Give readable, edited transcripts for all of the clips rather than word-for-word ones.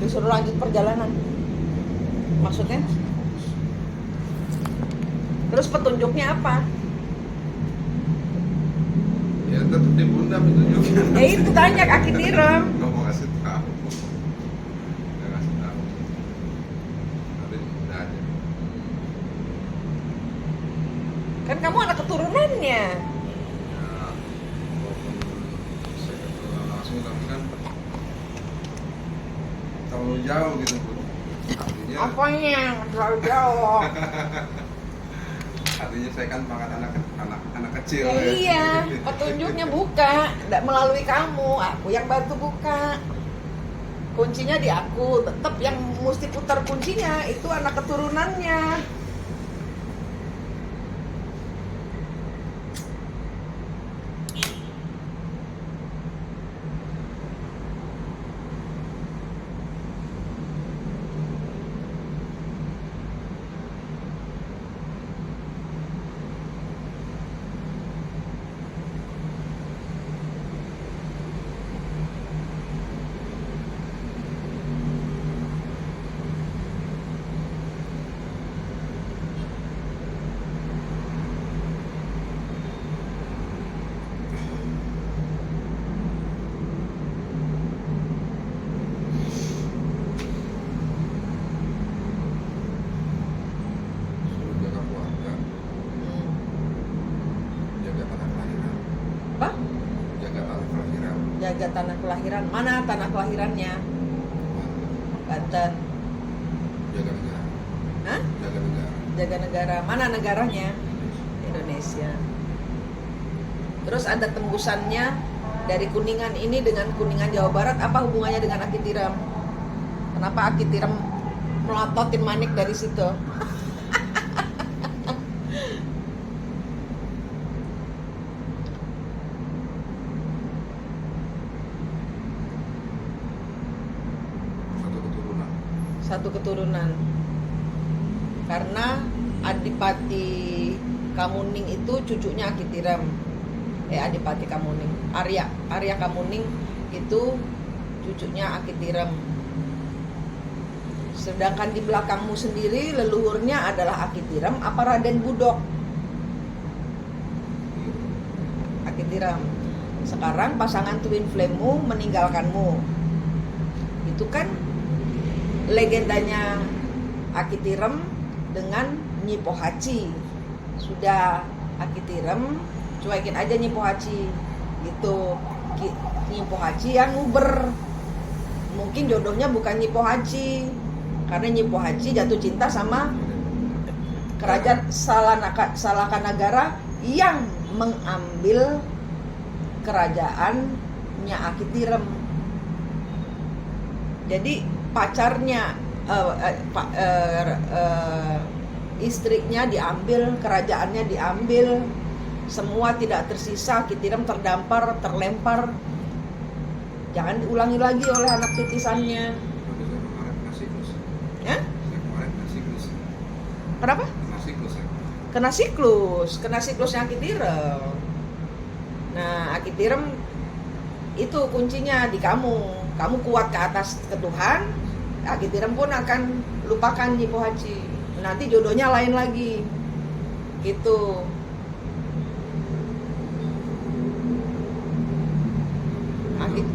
Disuruh lanjut perjalanan. Maksudnya? Terus petunjuknya apa? Ya tetap di bunda petunjuknya. Ya itu tanya kaki tiram. Nggak mau kasih tahu. Nggak kasih tahu. Nanti di bunda aja. Kan kamu anak keturunannya. Ya, walaupun saya ketemu langsung tapi kan terlalu jauh gitu Bu. Artinya, Apanya terlalu jauh? artinya saya kan pangkat anak kecil. Ya iya, petunjuknya buka, tidak melalui kamu, aku yang bantu buka. Kuncinya di aku, tetap yang mesti putar kuncinya itu anak keturunannya. Suruh jaga keluarga, jaga tanah kelahiran, Apa? jaga tanah kelahiran. Jaga tanah kelahiran. Mana tanah kelahirannya? Banten. Jaga negara, Hah? jaga negara. Jaga negara. Mana negaranya? Indonesia. Terus ada tembusannya dari Kuningan ini dengan Kuningan Jawa Barat, apa hubungannya dengan Aki Tiram? Kenapa Aki Tiram melototin Manik dari situ? Satu keturunan. Satu keturunan. Karena Adipati Kamuning itu cucunya Aki Tiram. Adipati Kamuning, Arya Kamuning itu cucunya Aki Tiram. Sedangkan di belakangmu sendiri leluhurnya adalah Aki Tiram apa Raden Budok? Aki Tiram. Sekarang pasangan twin flame-mu meninggalkanmu. Itu kan legendanya Aki Tiram dengan Nyi Pohaci. Sudah Aki Tiram cuekin aja Nyi Pohaci gitu. Nyi Pohaci yang nguber. Mungkin jodohnya bukan Nyi Pohaci, karena Nyi Pohaci jatuh cinta sama kerajaan Salakanagara yang mengambil kerajaannya Aki Tiram. Jadi pacarnya istrinya diambil, kerajaannya diambil, semua tidak tersisa. Aki Tiram terdampar, terlempar. Jangan diulangi lagi oleh anak titisannya. Tapi saya kemarin kena siklus. Ya? Saya kemarin kena siklus. Kenapa? Kena siklus ya. Kena siklusnya Aki Tiram. Nah, Aki Tiram itu kuncinya di kamu. Kamu kuat ke atas ke Tuhan, Aki Tiram pun akan lupakan Nyi Pohaci. Nanti jodohnya lain lagi. Gitu.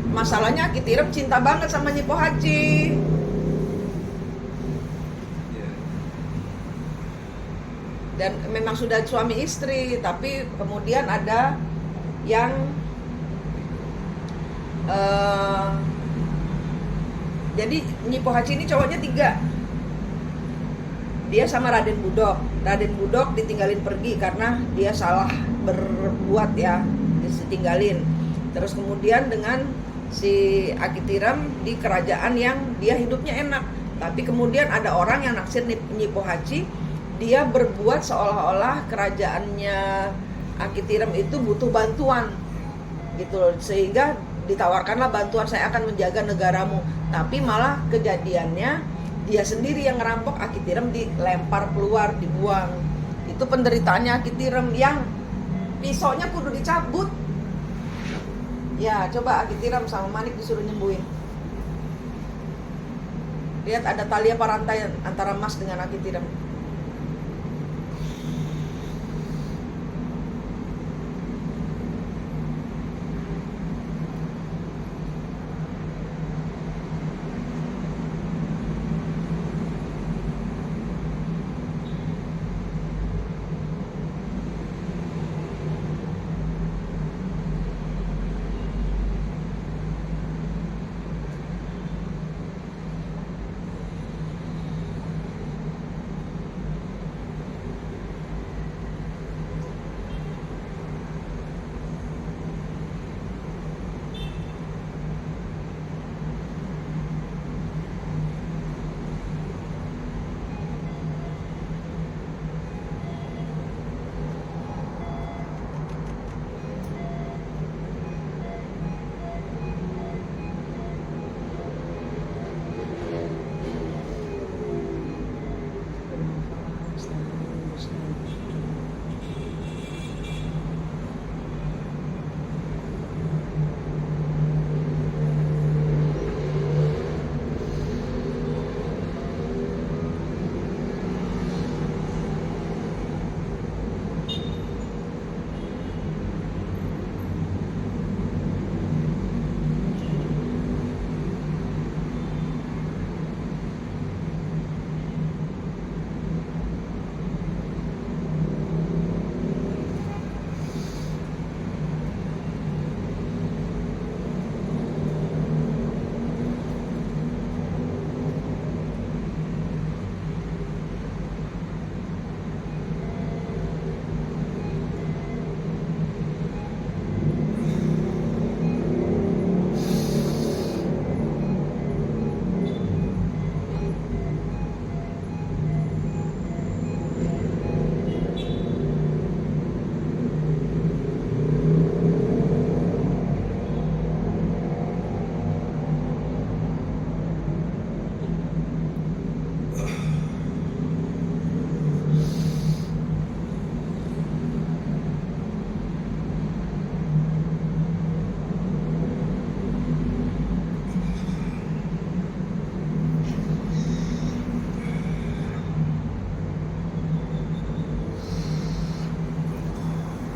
Masalahnya Aki Tiram cinta banget sama Nyi Pohaci. Iya. Dan memang sudah suami istri, tapi kemudian ada yang jadi Nyi Pohaci ini cowoknya 3. Dia sama Raden Budok. Raden Budok ditinggalin pergi karena dia salah berbuat ya, ditinggalin. Terus kemudian dengan si Aki Tiram di kerajaan yang dia hidupnya enak. Tapi kemudian ada orang yang naksir Nyi Pohaci, dia berbuat seolah-olah kerajaannya Aki Tiram itu butuh bantuan gitu loh. Sehingga ditawarkanlah bantuan, saya akan menjaga negaramu. Tapi malah kejadiannya dia sendiri yang ngerampok, Aki Tiram dilempar keluar, dibuang. Itu penderitaannya Aki Tiram, yang pisaunya kudu dicabut. Ya, coba Aki Tiram sama Manik disuruh nyembuhin. Lihat ada tali apa rantai antara Mas dengan Akitiram.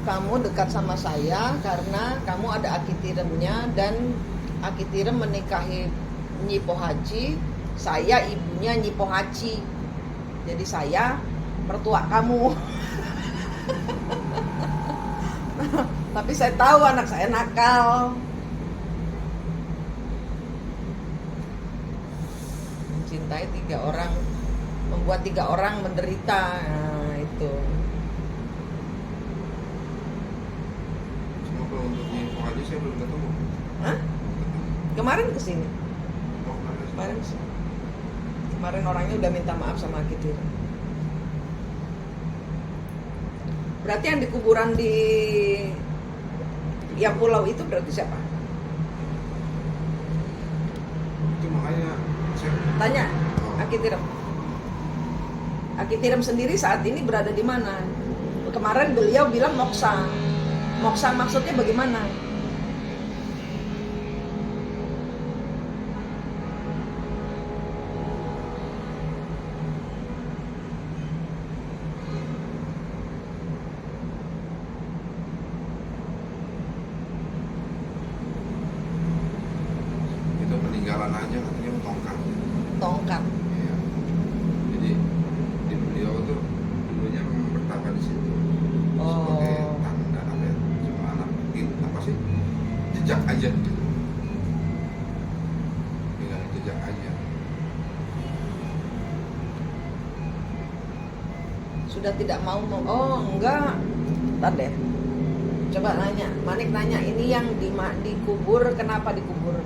Kamu dekat sama saya karena kamu ada Akitiremnya dan Akitirem menikahi Nyi Pohaci, saya ibunya Nyi Pohaci. Jadi saya mertua kamu. Tapi saya tahu anak saya nakal. Mencintai 3 orang, membuat 3 orang menderita. Nah, itu. Kalau untuk Nyi Pohaci saya belum ketemu. Hah? Kemarin kesini. Oh, kemarin. Kemarin kesini. Kemarin orangnya udah minta maaf sama Akitirem. Berarti yang di kuburan di yang pulau itu berarti siapa? Itu makanya saya Tanya Akitirem. Akitirem sendiri saat ini berada di mana? Kemarin beliau bilang moksa. Moksa maksudnya bagaimana? itu peninggalan aja katanya tongkat. Tongkat. Iya. Jadi di beliau tuh dulunya memang bertapa di situ. Sebagai Oh. tanda apa ya? Cuma anak apa sih? Jejak aja gitu. Tinggal jejak aja. Sudah tidak mau. Oh, enggak. Bentar deh. Coba nanya, Manik nanya ini yang dikubur kenapa dikubur?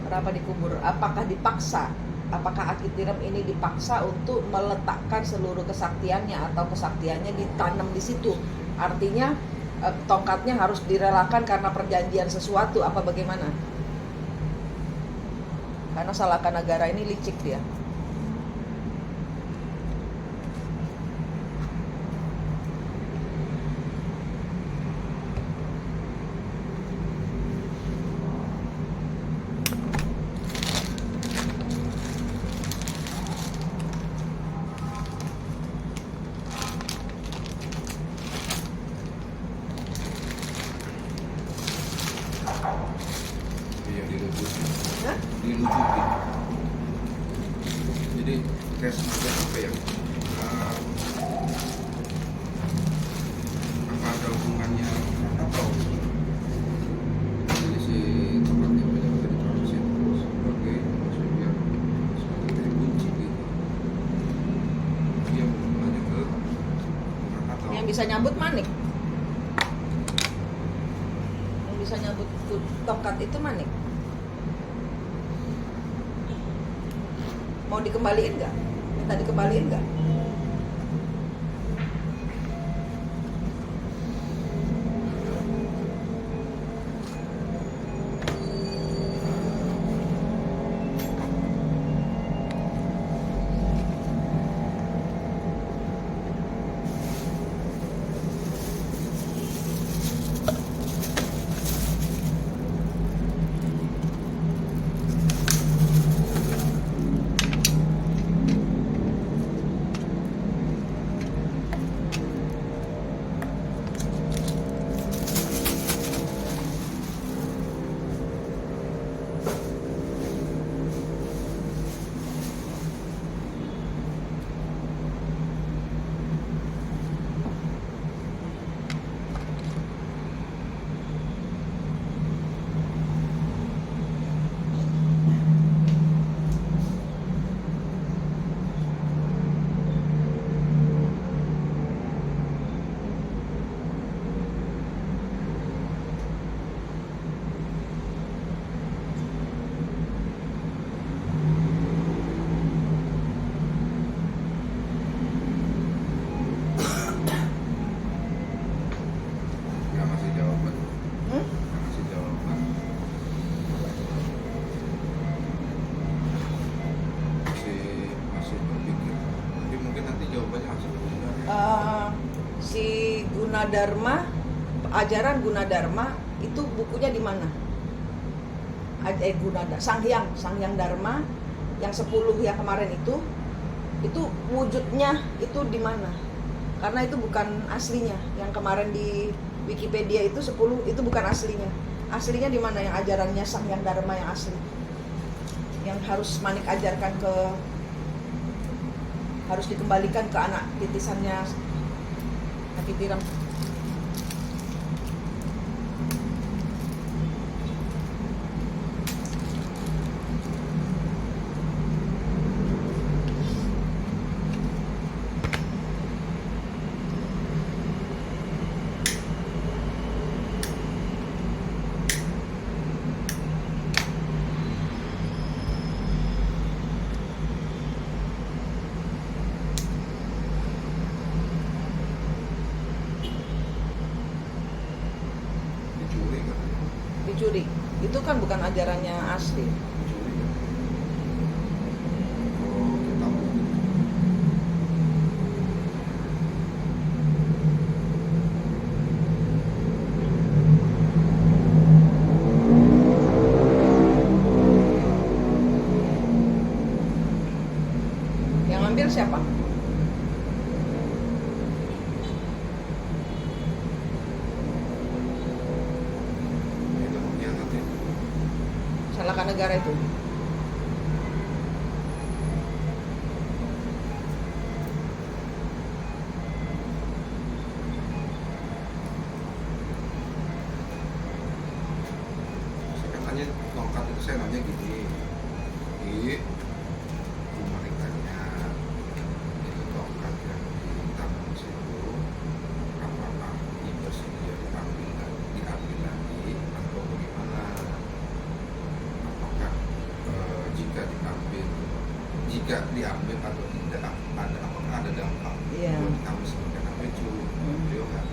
Kenapa dikubur? Apakah dipaksa? Apakah Akitirem ini dipaksa untuk meletakkan seluruh kesaktiannya atau kesaktiannya ditanam di situ? Artinya tongkatnya harus direlakan karena perjanjian sesuatu apa bagaimana? Karena Salakanagara ini licik dia. Iya, dilucutin. Hah? Dilucutin. Jadi kayak semacam apa ya? Apa ada hubungannya atau jadi si tempatnya banyak diterusin sebagai maksudnya sebagai kayak kunci gitu. Dia hubungannya ke Krakatau. Yang bisa nyambut manik. Yang bisa nyambut tongkat itu manik. Mau dikembaliin nggak? Minta dikembaliin nggak? Nggak ngasih jawaban. Hmm? Nggak ngasih jawaban. Masih berpikir. Tapi mungkin nanti jawabannya langsung benar. Si Gunadarma, ajaran Gunadarma itu bukunya di mana? Sangyang Dharma yang 10 yang kemarin itu wujudnya itu di mana? Karena itu bukan aslinya. Yang kemarin di Wikipedia itu 10 itu bukan aslinya. Aslinya di mana yang ajarannya Sangyang Dharma yang asli? Yang harus Manik ajarkan harus dikembalikan ke anak titisannya Akitiram. Dicuri kan? Dicuri. Itu kan bukan ajarannya asli. Dicuri kan? Kalau kita mau Yang ambil siapa? itu mengkhianati. Salahkan negara itu. Saya kan nanya tongkat itu, saya nanya gini, di kemarinannya itu tongkat yang ditabung situ apakah ini bersedia diambil lagi atau bagaimana? Apakah jika diambil atau tidak apakah ada dampak Iya. buat kami sebagai anak cucu? Beliau nggak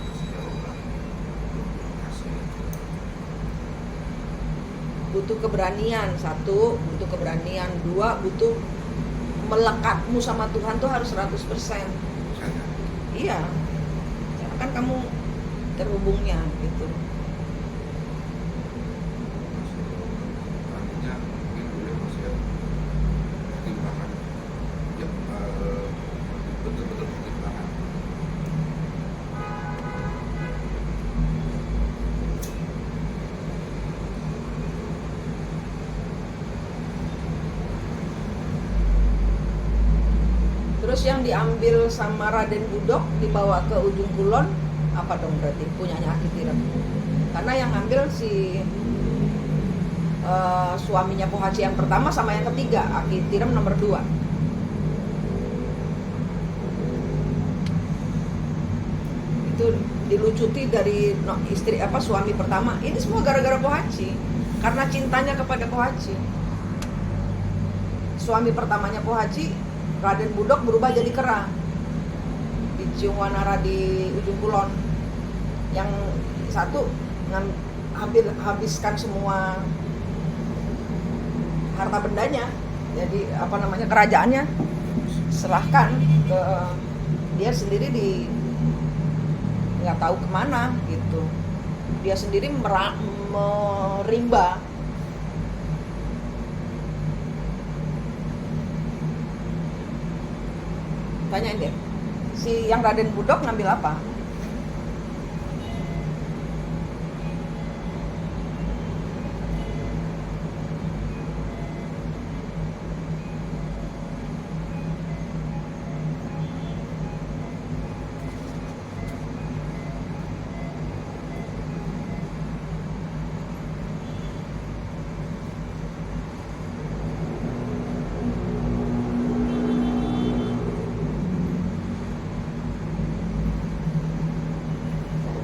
kasih jawaban. Kasih. Butuh keberanian, satu, butuh keberanian, dua, butuh melekatmu sama Tuhan tuh harus 100%. Saya Iya. Karena kan kamu terhubungnya gitu. artinya mungkin beliau masih ada pertimbangan yang betul-betul pertimbangan. yang diambil sama Raden Budok dibawa ke ujung kulon apa dong berarti punyanya Akitirem? Karena yang ngambil si suaminya Pohaci yang pertama sama yang ketiga, Akitirem nomor 2. Itu dilucuti dari istri suami pertama. Ini semua gara-gara Pohaci, karena cintanya kepada Pohaci. Suami pertamanya Pohaci, Raden Budok, berubah jadi kera di Ciungwanara di ujung kulon. Yang satu hampir habiskan semua harta bendanya, jadi kerajaannya serahkan ke dia sendiri, nggak tahu kemana gitu. Dia sendiri merimba. Tanyain deh, si yang Raden Budok ngambil apa?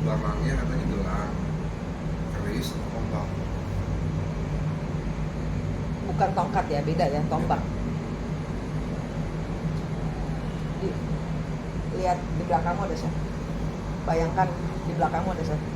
Belakangnya katanya gelang, keris, tombak. Bukan tongkat ya, beda ya, tombak. Lihat di belakangmu ada siapa? Bayangkan di belakangmu ada siapa?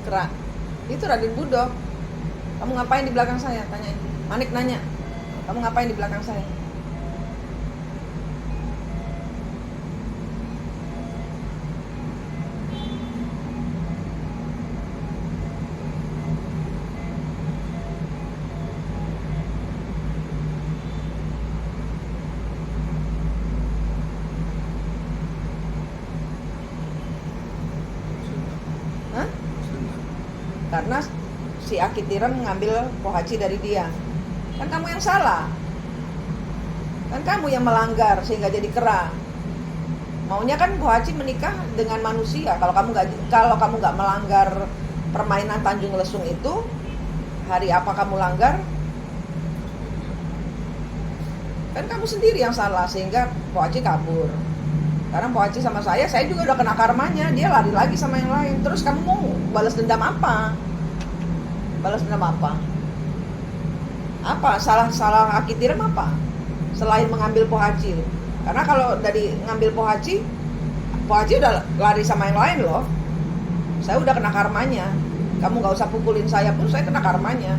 Kera. Itu Raden Budok. Kamu ngapain di belakang saya? Tanyain. Manik nanya. Kamu ngapain di belakang saya? Hah? Karena si Akitirem ngambil Pohaci dari dia. Kan kamu yang salah. Kan kamu yang melanggar sehingga jadi kera. Maunya kan Pohaci menikah dengan manusia. Kalau kamu nggak melanggar permainan Tanjung Lesung itu, hari apa kamu langgar? Kan kamu sendiri yang salah sehingga Pohaci kabur. Karena Pohaci sama saya juga udah kena karmanya. Dia lari lagi sama yang lain. Terus kamu mau balas dendam apa? Balas dendam apa? Apa salah Akitirem apa? Selain mengambil Pohaci. Karena kalau dari ngambil Pohaci udah lari sama yang lain loh. Saya udah kena karmanya. Kamu gak usah pukulin saya pun saya kena karmanya.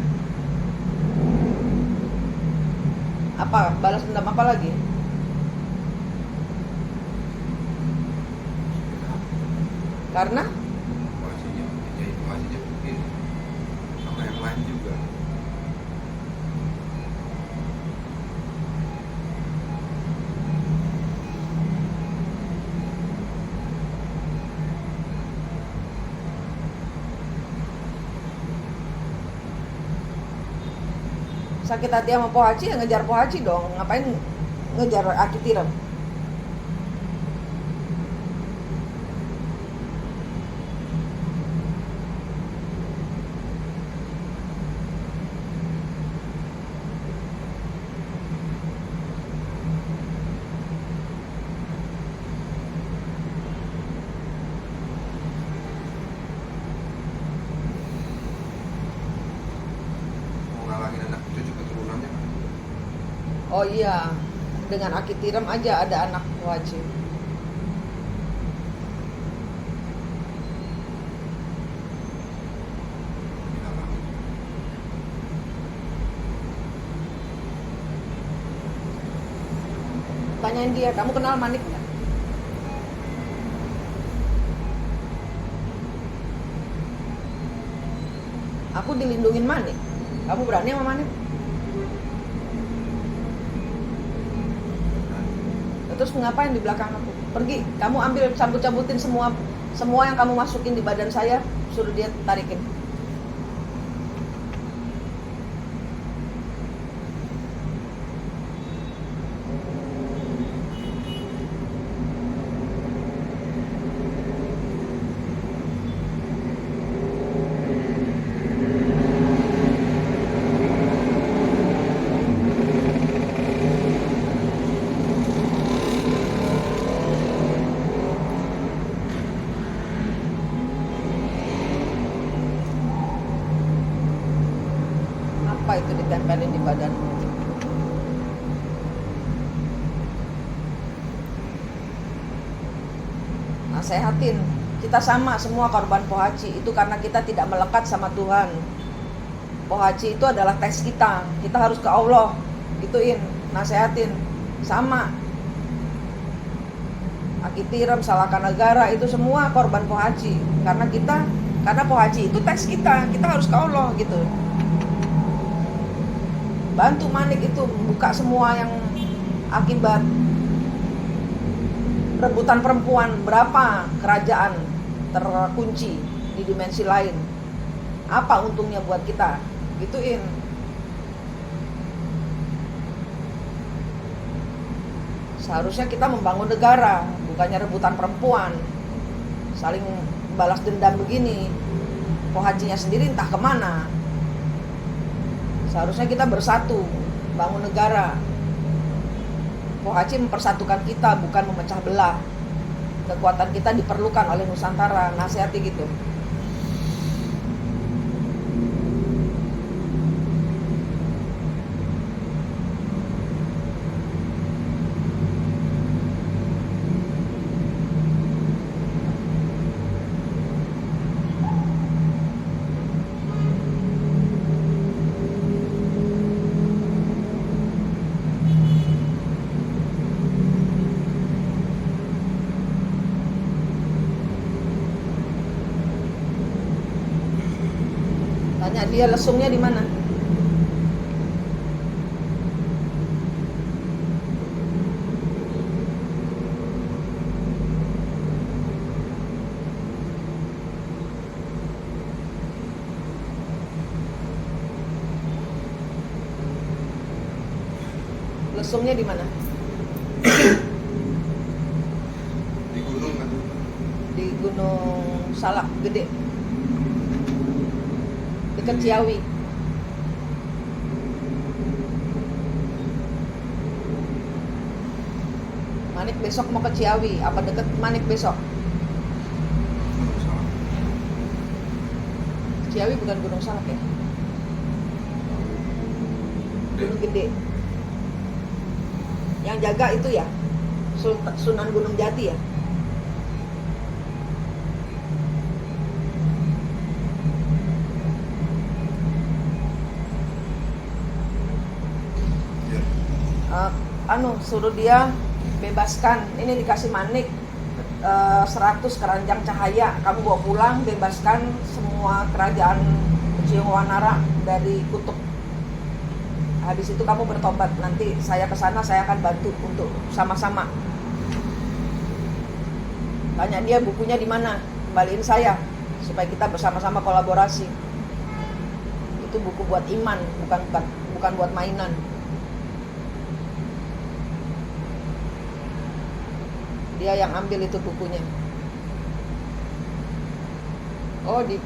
Apa? Balas dendam apa lagi? Karena Pohacinya mungkin sama yang lain juga. sakit hati sama Pohaci ya ngejar Pohaci dong. Ngapain ngejar Akitirem? Mau ngalangin anak cucu keturunannya kan? Oh iya, dengan Aki Tiram aja ada anak Pohaci. Tanyain dia, kamu kenal Manik nggak? Aku dilindungin Manik. Kamu berani sama Manik? Terus ngapain di belakang aku? Pergi, kamu ambil cabut-cabutin semua yang kamu masukin di badan saya, suruh dia tarikin. Apa itu ditempelin di badanmu? Nasehatin, kita sama semua korban Pohaci. Itu karena kita tidak melekat sama Tuhan. Pohaci itu adalah tes kita. Kita harus ke Allah. Gituin, nasehatin. Sama Aki Tiram, Salahkan Negara, itu semua korban Pohaci. Karena Pohaci itu tes kita. Kita harus ke Allah gitu. Bantu Manik itu buka semua yang akibat rebutan perempuan. Berapa kerajaan terkunci di dimensi lain? Apa untungnya buat kita? Gituin. Seharusnya kita membangun negara, bukannya rebutan perempuan, saling balas dendam begini. Pohacinya sendiri entah kemana. Seharusnya kita bersatu, bangun negara. Pohaci mempersatukan kita, bukan memecah belah. Kekuatan kita diperlukan oleh Nusantara, nasihati gitu. Tanya dia lesungnya di mana? Lesungnya di mana? Di gunung kan? Di Gunung Salak Gede, dekat Ciawi. Manik besok mau ke Ciawi. Apa deket Manik besok? Gunung Salak. Ciawi bukan Gunung Salak ya? Gunung Gede. Yang jaga itu ya Sunan Gunung Jati ya? Suruh dia bebaskan. Ini dikasih Manik 100 keranjang cahaya. Kamu bawa pulang, bebaskan semua kerajaan Ciongwanara dari kutub. Habis itu kamu bertobat. Nanti saya kesana, saya akan bantu untuk sama-sama. Tanya dia bukunya di mana, kembaliin saya supaya kita bersama-sama kolaborasi. Itu buku buat iman, bukan buat mainan. Dia yang ambil itu bukunya. Oh, di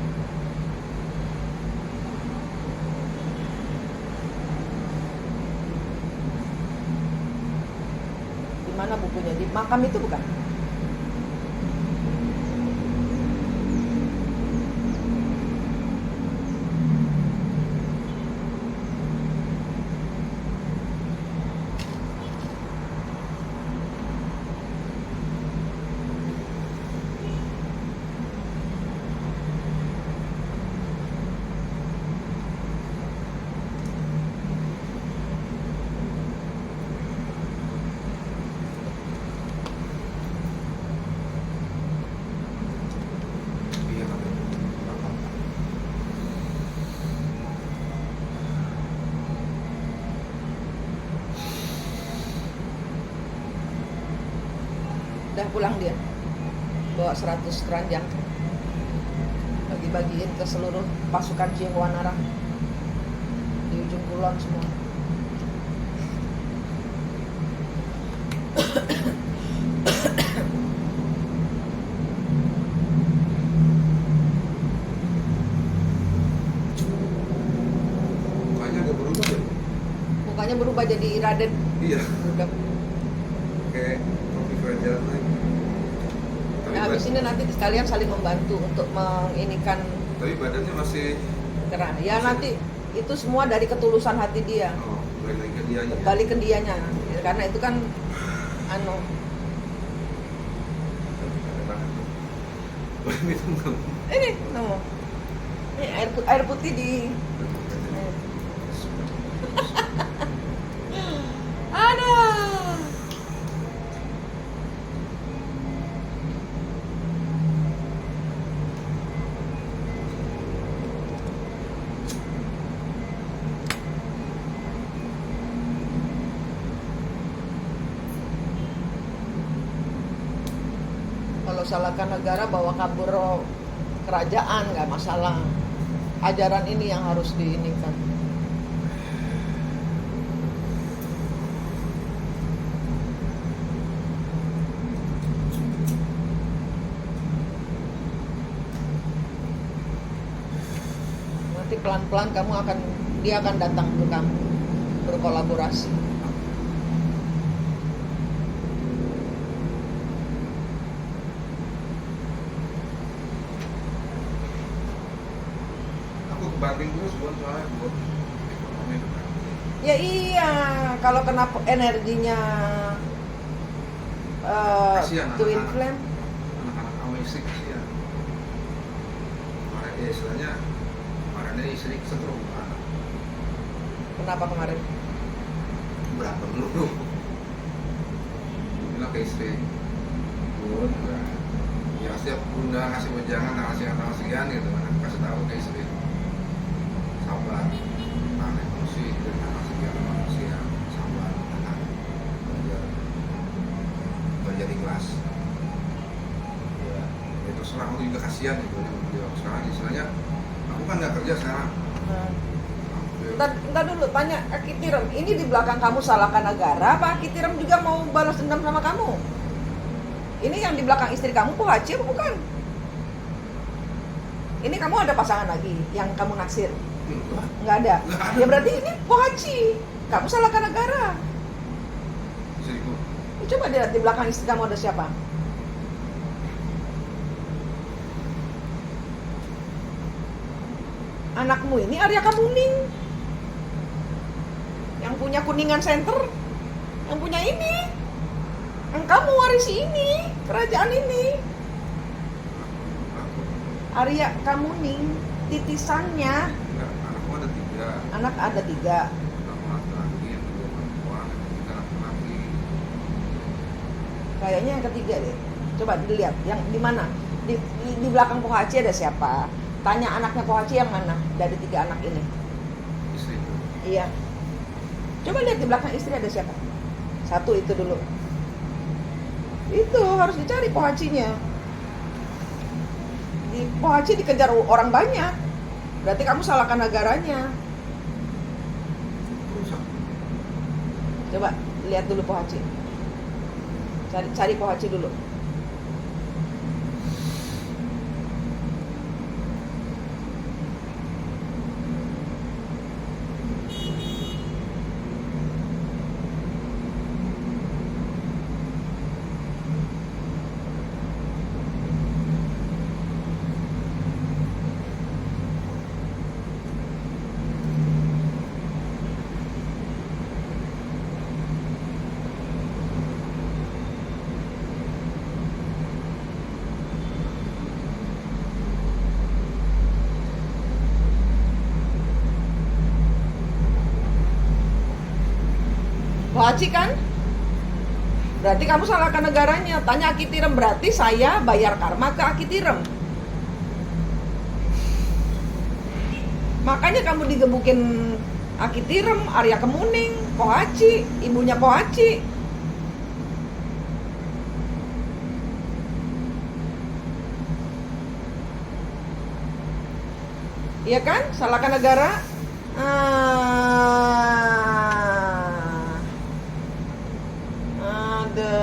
mana bukunya? Di makam itu bukan? pulang dia bawa 100 keranjang, bagi-bagiin ke seluruh pasukan Cihuanara di ujung kulon semua. Mukanya agak berubah ya. Mukanya berubah jadi Raden. Iya. Udah. Kayak topi kerajaan lagi. Nah, habis ini nanti sekalian saling membantu untuk menginikan Tapi badannya masih. keran. Ya nanti itu semua dari ketulusan hati dia. Oh, balik lagi ke dianya. Ya? Balik ke dianya. Ya, karena itu kan anu Ada banget. Boleh minum kamu? ini no. Ini air putih di ada. Kalau salahkan negara bawa kabur kerajaan nggak masalah. Ajaran ini yang harus diinikan. Nanti pelan-pelan dia akan datang ke kamu berkolaborasi. Aku ke Bandung terus buat soalnya buat ekonomi kan. Ya iya, kalau kena energinya Kasihan twin anak-anak. flame. Anak-anak amazing sih ya. Kemarin ya istilahnya kemarinnya istri setrum kan. Kenapa kemarin? Berantem dulu. Bilang ke istri, Bun, ya setiap bunda ngasih wejangan tanggal sekian gitu kan, kasih tahu ke istri, sabar, tahan emosi, dan tanggal sekian manusia, sabar, tahan, belajar ikhlas. Ya, ya terserah aku juga kasihan gitu dengan beliau. Sekarang istilahnya, aku kan nggak kerja sekarang. Entar dulu tanya Akitirem, ini di belakang kamu salahkan negara apa Akitirem juga mau balas dendam sama kamu? Ini yang di belakang istri kamu Pohaci apa bukan? Ini kamu ada pasangan lagi yang kamu naksir? Nggak ada. Ya berarti ini Pohaci. Kamu salahkan negara. Istriku, Ya, coba lihat di belakang istri kamu ada siapa? Anakmu ini Arya Kamuning. Yang punya Kuningan Center, yang punya ini, yang kamu warisi ini, kerajaan ini. aku, Arya Kamuning, titisannya. enggak, anakku ada 3. Anak ada 3. Pertama laki-laki, yang kedua perempuan, yang ketiga laki-laki. Kayaknya yang ketiga deh. Coba dilihat, yang di mana? Di belakang Pohaci ada siapa? Tanya anaknya Pohaci yang mana dari 3 anak ini. Istriku. Iya. Coba lihat di belakang istri ada siapa. 1 itu dulu. Itu harus dicari Pohacinya. Di Pohaci dikejar orang banyak. Berarti kamu salahkan negaranya. Rusak. Coba lihat dulu Pohaci. Cari Pohaci dulu. Pohaci kan? Berarti kamu salahkan negaranya. Tanya Akitirem, berarti saya bayar karma ke Akitirem. Makanya kamu digebukin Akitirem, Arya Kemuning, Pohaci, ibunya Pohaci. Iya kan? Salahkan negara. Ah, ada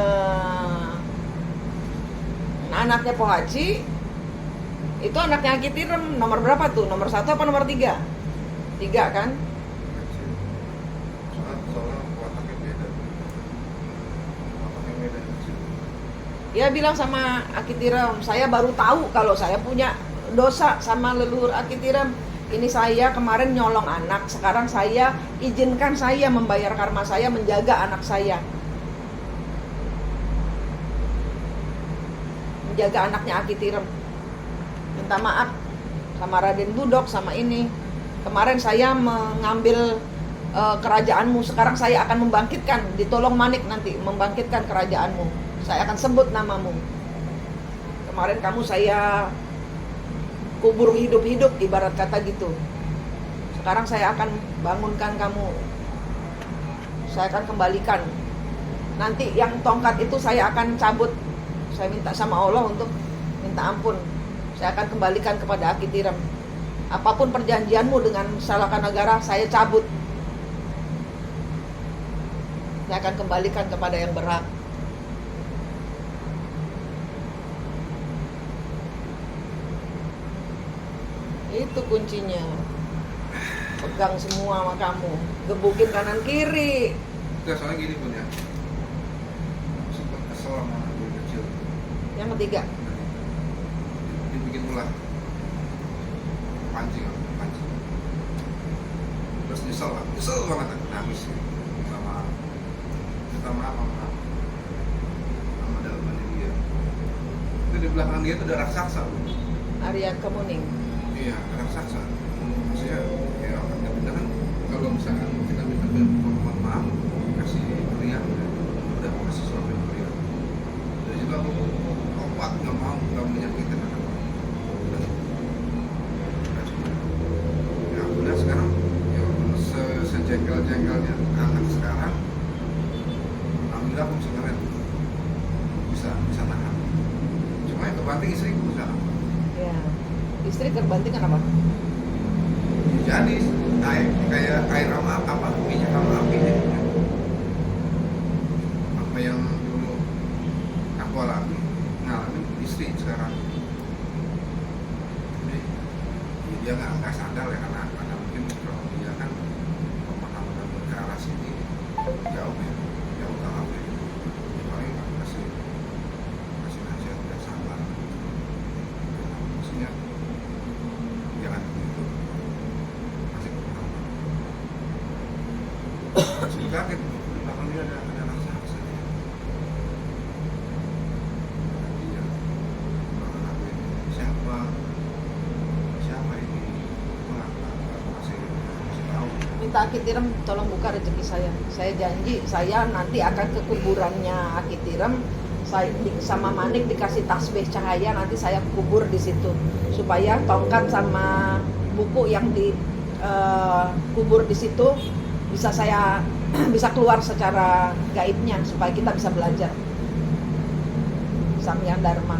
anaknya Pohaci itu anaknya Akitirem nomor berapa tuh? Nomor 1 apa nomor 3? 3 kan? kecil. Soalnya wataknya beda. Wataknya beda kecil. Dia bilang sama Akitirem, saya baru tahu kalau saya punya dosa sama leluhur Akitirem. Ini saya kemarin nyolong anak, sekarang saya izinkan saya membayar karma saya menjaga anak saya. Menjaga anaknya Akitirem. Minta maaf sama Raden Budok sama ini. Kemarin saya mengambil kerajaanmu, sekarang saya akan membangkitkan, ditolong Manik nanti membangkitkan kerajaanmu. Saya akan sebut namamu. Kemarin kamu saya kubur hidup-hidup, ibarat kata gitu. Sekarang saya akan bangunkan kamu. Saya akan kembalikan. Nanti yang tongkat itu saya akan cabut. Saya minta sama Allah untuk minta ampun. Saya akan kembalikan kepada Akitirem. Apapun perjanjianmu dengan Salakanagara, saya cabut. Saya akan kembalikan kepada yang berhak. Itu kuncinya. Pegang semua sama kamu. Gebukin kanan kiri. Enggak, soalnya gini Bun ya. Sempet kesel sama anak gue kecil. Yang ketiga. Dibikin ulah. Pancing. Terus nyesel banget, nangis. Minta maaf sama dalamannya dia. Itu di belakang dia tuh ada raksasa. Arya Kemuning. Iya, raksasa. Maksudnya ya benar kan kalau misalkan kita minta mohon maaf kasih meriam ya. Udah mau kasih surat meriam. Dan juga aku opat nggak menyakitin anak. Ya udah sekarang ya sejengkel-jengkelnya anak sekarang, alhamdulillah aku bisa keren, bisa tahan. Cuma yang kebanting istriku sekarang. Ya. Istri terbanting kenapa? Jadi kayak air sama apa minyak sama api jadinya. Apa yang dulu aku alami ngalamin istri sekarang. Jadi dia nggak sadar ya karena mungkin kalau dia kan pemahaman ke arah sini jauh banget ya. Paling kasih nasihat dan sabar. Maksudnya jangan begitu. Masih kaget, di belakang dia ada raksasa. Dia belakang aku ini siapa ini? Aku nggak kasih tahu. Minta Akitirem tolong buka rezeki saya. Saya janji saya nanti akan ke kuburannya Akitirem. Saya sama Manik dikasih tasbih cahaya, nanti saya kubur di situ supaya tongkat sama buku yang di kubur di situ bisa saya bisa keluar secara gaibnya supaya kita bisa belajar Samyang Dharma.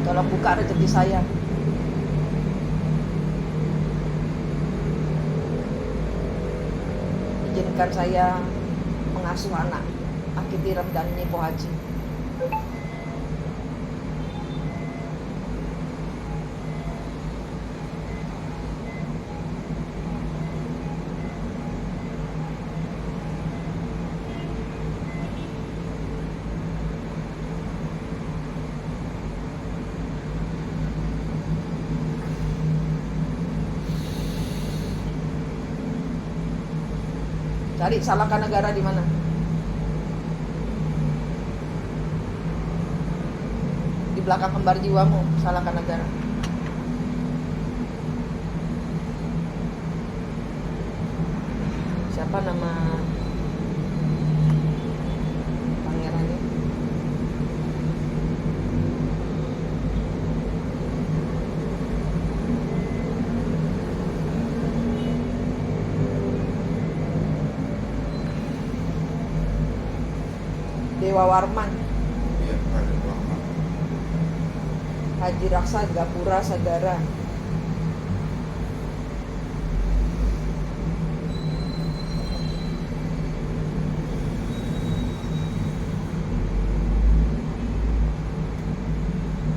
Tolong buka rezeki saya. Izinkan saya mengasuh anak Akitirem dan Nyi Pohaci. Cari Salakanagara di mana? Di belakang kembar jiwamu, Salakanagara. Siapa nama pangerannya? Dewa Warman. Iya, Raden Warman. Haji Raksa Gapura Sagara.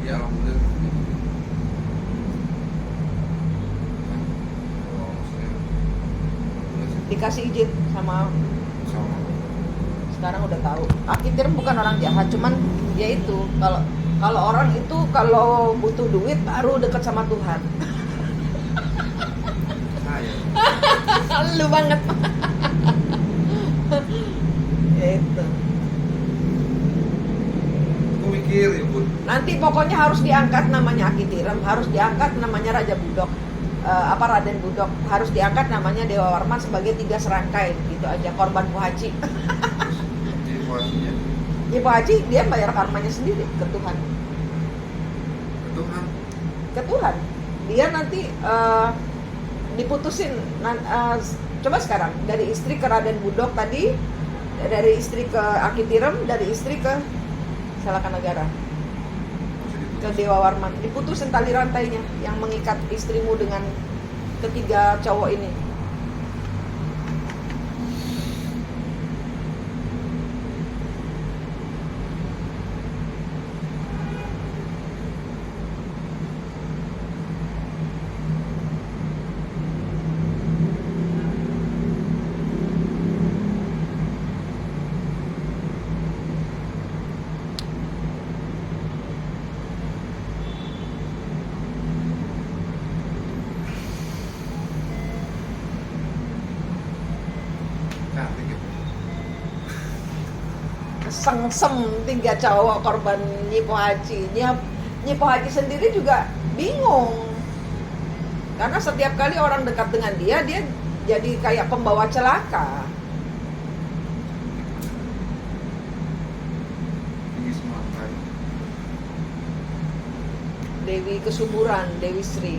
Ya alhamdulillah. Oh, maksudnya alhamdulillah sih. Dikasih izin sama, Sama. sekarang udah tahu. Akitirem bukan orang jahat, cuman ya itu, kalau kalau orang itu kalau butuh duit baru deket sama Tuhan. Saya. Lu banget. Ya itu. Aku mikir ya bun. Nanti pokoknya harus diangkat namanya Akitirem, harus diangkat namanya Raja Budok. Raden Budok, harus diangkat namanya Dewa Warman sebagai 3 serangkai gitu aja, korban Pohaci. Jadi posisinya Ya Pohaci dia bayar karmanya sendiri ke Tuhan. Tuhan. Ke Tuhan. Dia nanti diputusin. Coba sekarang dari istri ke Raden Budok tadi, dari istri ke Akitirem, dari istri ke Salakanagara, ke Dewa Warman, diputusin tali rantainya yang mengikat istrimu dengan ketiga cowok ini. Cantik gitu. Sengsem 3 cowok korban Nyi Pohaci. Nyi Pohaci sendiri juga bingung, karena setiap kali orang dekat dengan dia jadi kayak pembawa celaka. Tinggi semangka. Dewi Kesuburan, Dewi Sri.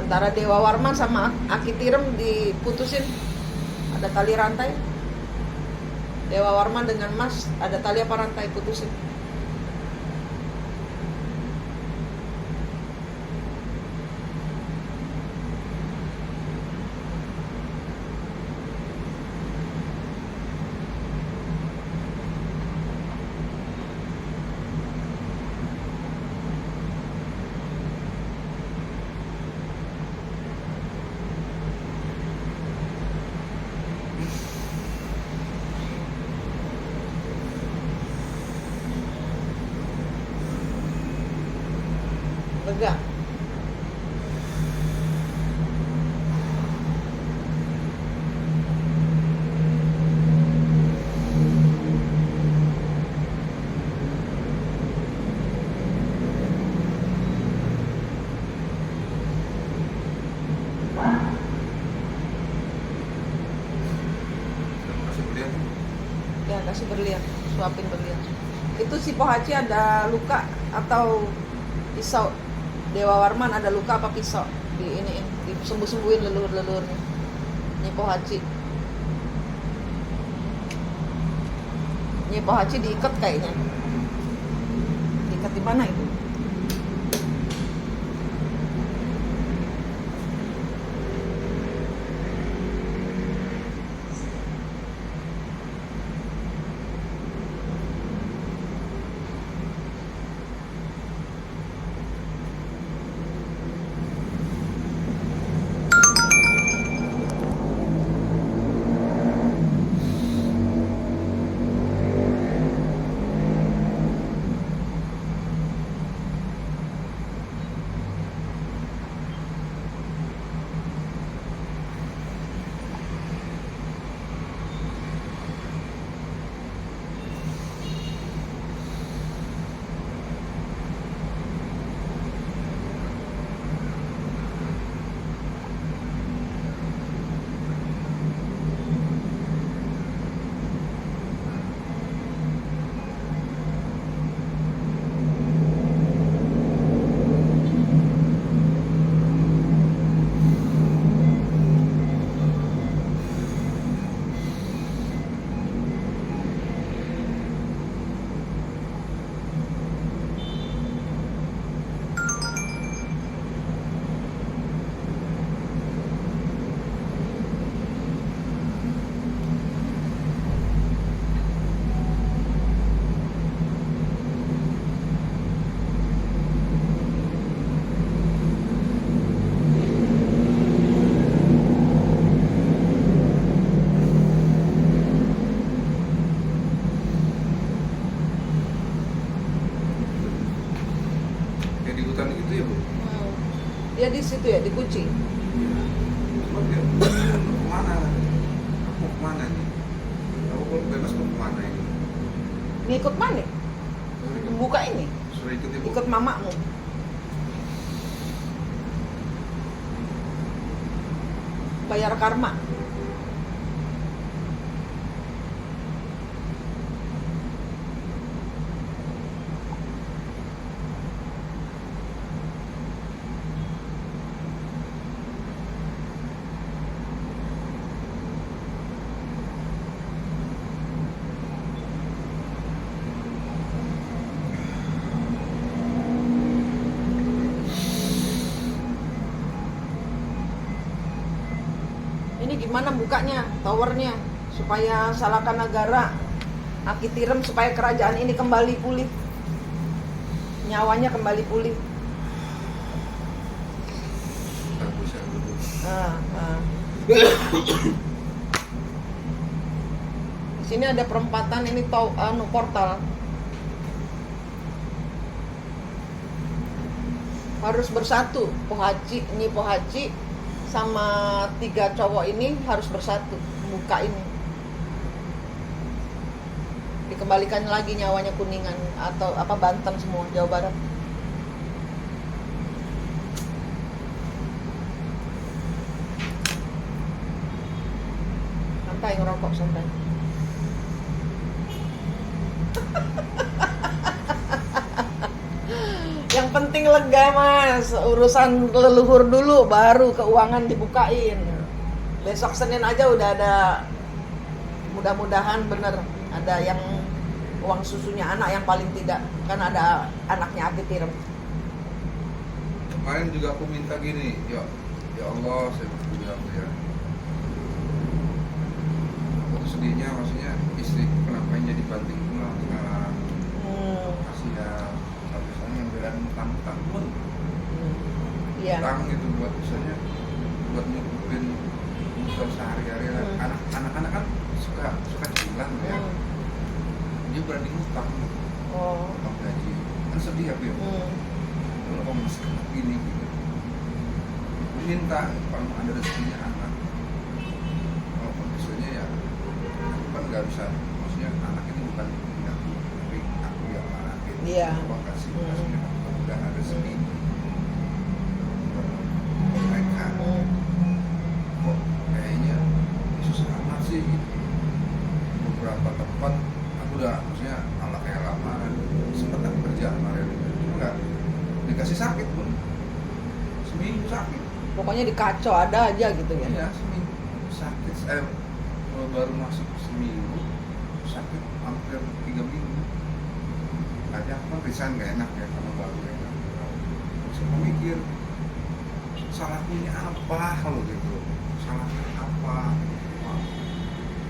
Antara Dewa Warman sama Akitirem diputusin, ada tali rantai. Dewa Warman dengan Mas ada tali apa rantai, putusin. Lega. Kasih belian. Ya kasih berlian, suapin berlian. Itu si Pohaci ada luka atau pisau? Dewa Warman ada luka apa pisau? Di ini disembuh-sembuhin leluhur-leluhurnya. Nyi Pohaci. Nyi Pohaci diikat kayaknya. Diikat di mana itu? Dia di situ ya, dikunci. Iya. Cuma dia mau kemana? Aku mau kemana nih? Aku kalau bebas mau kemana ini? Ngikut mana? Buka ini. Suruh ikut ibu. Ikut mamamu. Bayar karma. Ini gimana bukanya towernya supaya Salaka Nagara Akitirem supaya kerajaan ini kembali pulih, nyawanya kembali pulih. Bagus ya dulu. Di sini ada perempatan ini portal. Harus bersatu, Nyi Pohaci sama 3 cowok ini harus bersatu buka ini. Dikembalikan lagi nyawanya Kuningan atau apa Banten semua, Jawa Barat. Santai ngerokok, santai. Yang penting lega mas, urusan leluhur dulu baru keuangan dibukain. Besok Senin aja udah ada, mudah-mudahan bener ada yang uang susunya anak yang paling tidak, kan ada anaknya Akitirem. Kemarin juga aku minta gini, ya Allah saya bilang ya. Aku tuh sedihnya maksudnya istri kenapa jadi banting tulang sekarang. Kasihan. Misalnya yang beran utang-utang pun Iya. utang itu buat misalnya buat nyukupin kebutuhan sehari-hari lah. Anak-anak kan suka cicilan ya. Dia berani ngutang utang gaji kan sedih ya Pio. Kalau kamu masih kena gini gitu aku minta kalau ada rezekinya anak kalau kondisinya ya aku kan nggak bisa maksudnya anak ini bukan punya aku tapi aku yang marahin. Iya. Allah kasih mudah-mudahan rezeki mereka kok kayaknya susah amat sih gitu. Beberapa tempat aku udah maksudnya ala kayak lamaran sempet aku kerja kemarin cuma nggak dikasih sakit pun seminggu sakit Pokoknya dikacau ada aja gitu ya. iya seminggu sakit baru masuk seminggu sakit hampir 3 minggu tadi aku kan resign gak enak ya karena baru enak terus aku mikir salahku ini apa kalau gitu salahnya apa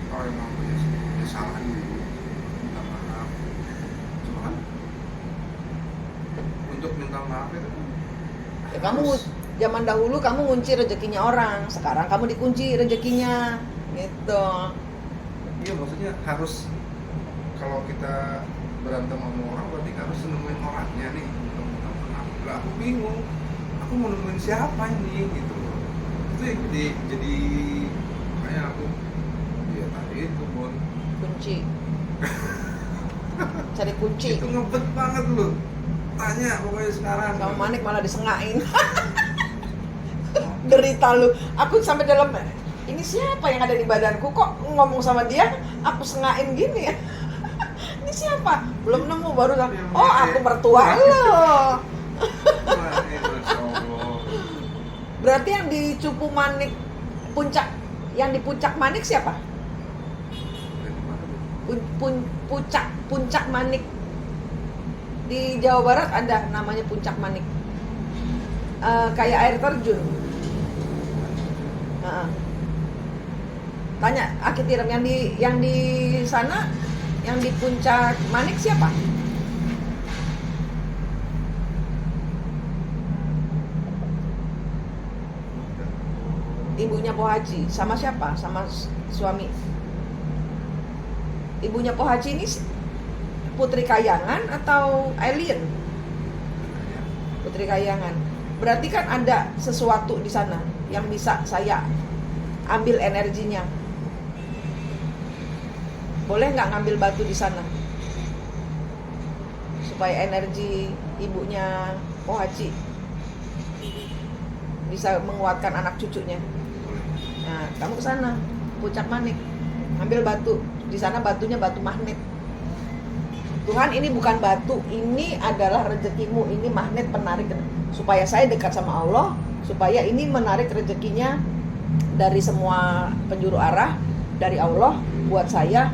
kalau emang aku ya salah dulu minta maaf cuma kan untuk minta maaf itu kan Ya, kamu zaman dahulu kamu ngunci rezekinya orang, sekarang kamu dikunci rezekinya, gitu. iya maksudnya harus kalau kita berantem sama orang berarti harus nemuin orangnya nih untuk minta maaf. Lah aku bingung aku mau nemuin siapa nih gitu itu yang jadi kayak aku ya tadi itu pun Kunci. Cari kunci. itu ngebet banget loh tanya pokoknya sekarang Sama Manik malah disengain. Derita lu. Aku sampai dalam, ini siapa yang ada di badanku kok ngomong sama dia, aku sengain gini ya. Ini siapa? Belum nemu baru bilang, oh aku mertua lo. Berarti yang di Cupu Manik puncak, yang di puncak Manik siapa? Puncak Manik di Jawa Barat ada namanya Puncak Manik. Kayak air terjun. Tanya Akitirem yang di sana, yang di Puncak Manik siapa? Ibunya Pohaci sama siapa? Sama suami. Ibunya Pohaci ini Putri Kayangan atau alien? Putri Kayangan. berarti kan ada sesuatu di sana yang bisa saya ambil energinya. Boleh nggak ngambil batu di sana supaya energi ibunya Haji bisa menguatkan anak cucunya? Nah, kamu ke sana, Puncak Manik, ambil batu. Di sana batunya batu magnet. Tuhan, ini bukan batu, ini adalah rezekimu, ini magnet penarik, supaya saya dekat sama Allah, supaya ini menarik rezekinya dari semua penjuru arah, dari Allah buat saya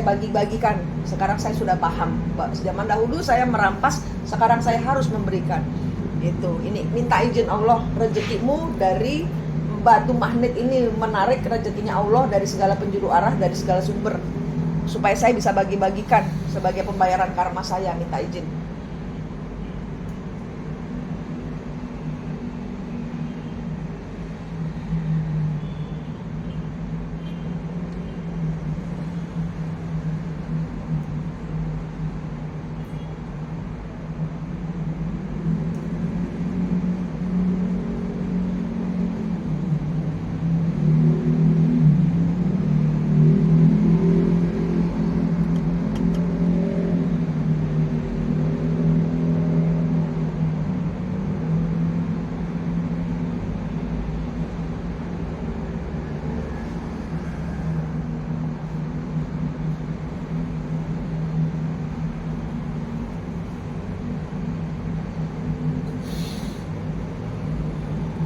bagi-bagikan. Sekarang saya sudah paham. Zaman dahulu saya merampas, sekarang saya harus memberikan. Itu, ini minta izin Allah, rezekimu dari batu magnet ini menarik rezekinya Allah dari segala penjuru arah, dari segala sumber, supaya saya bisa bagi-bagikan sebagai pembayaran karma saya, minta izin.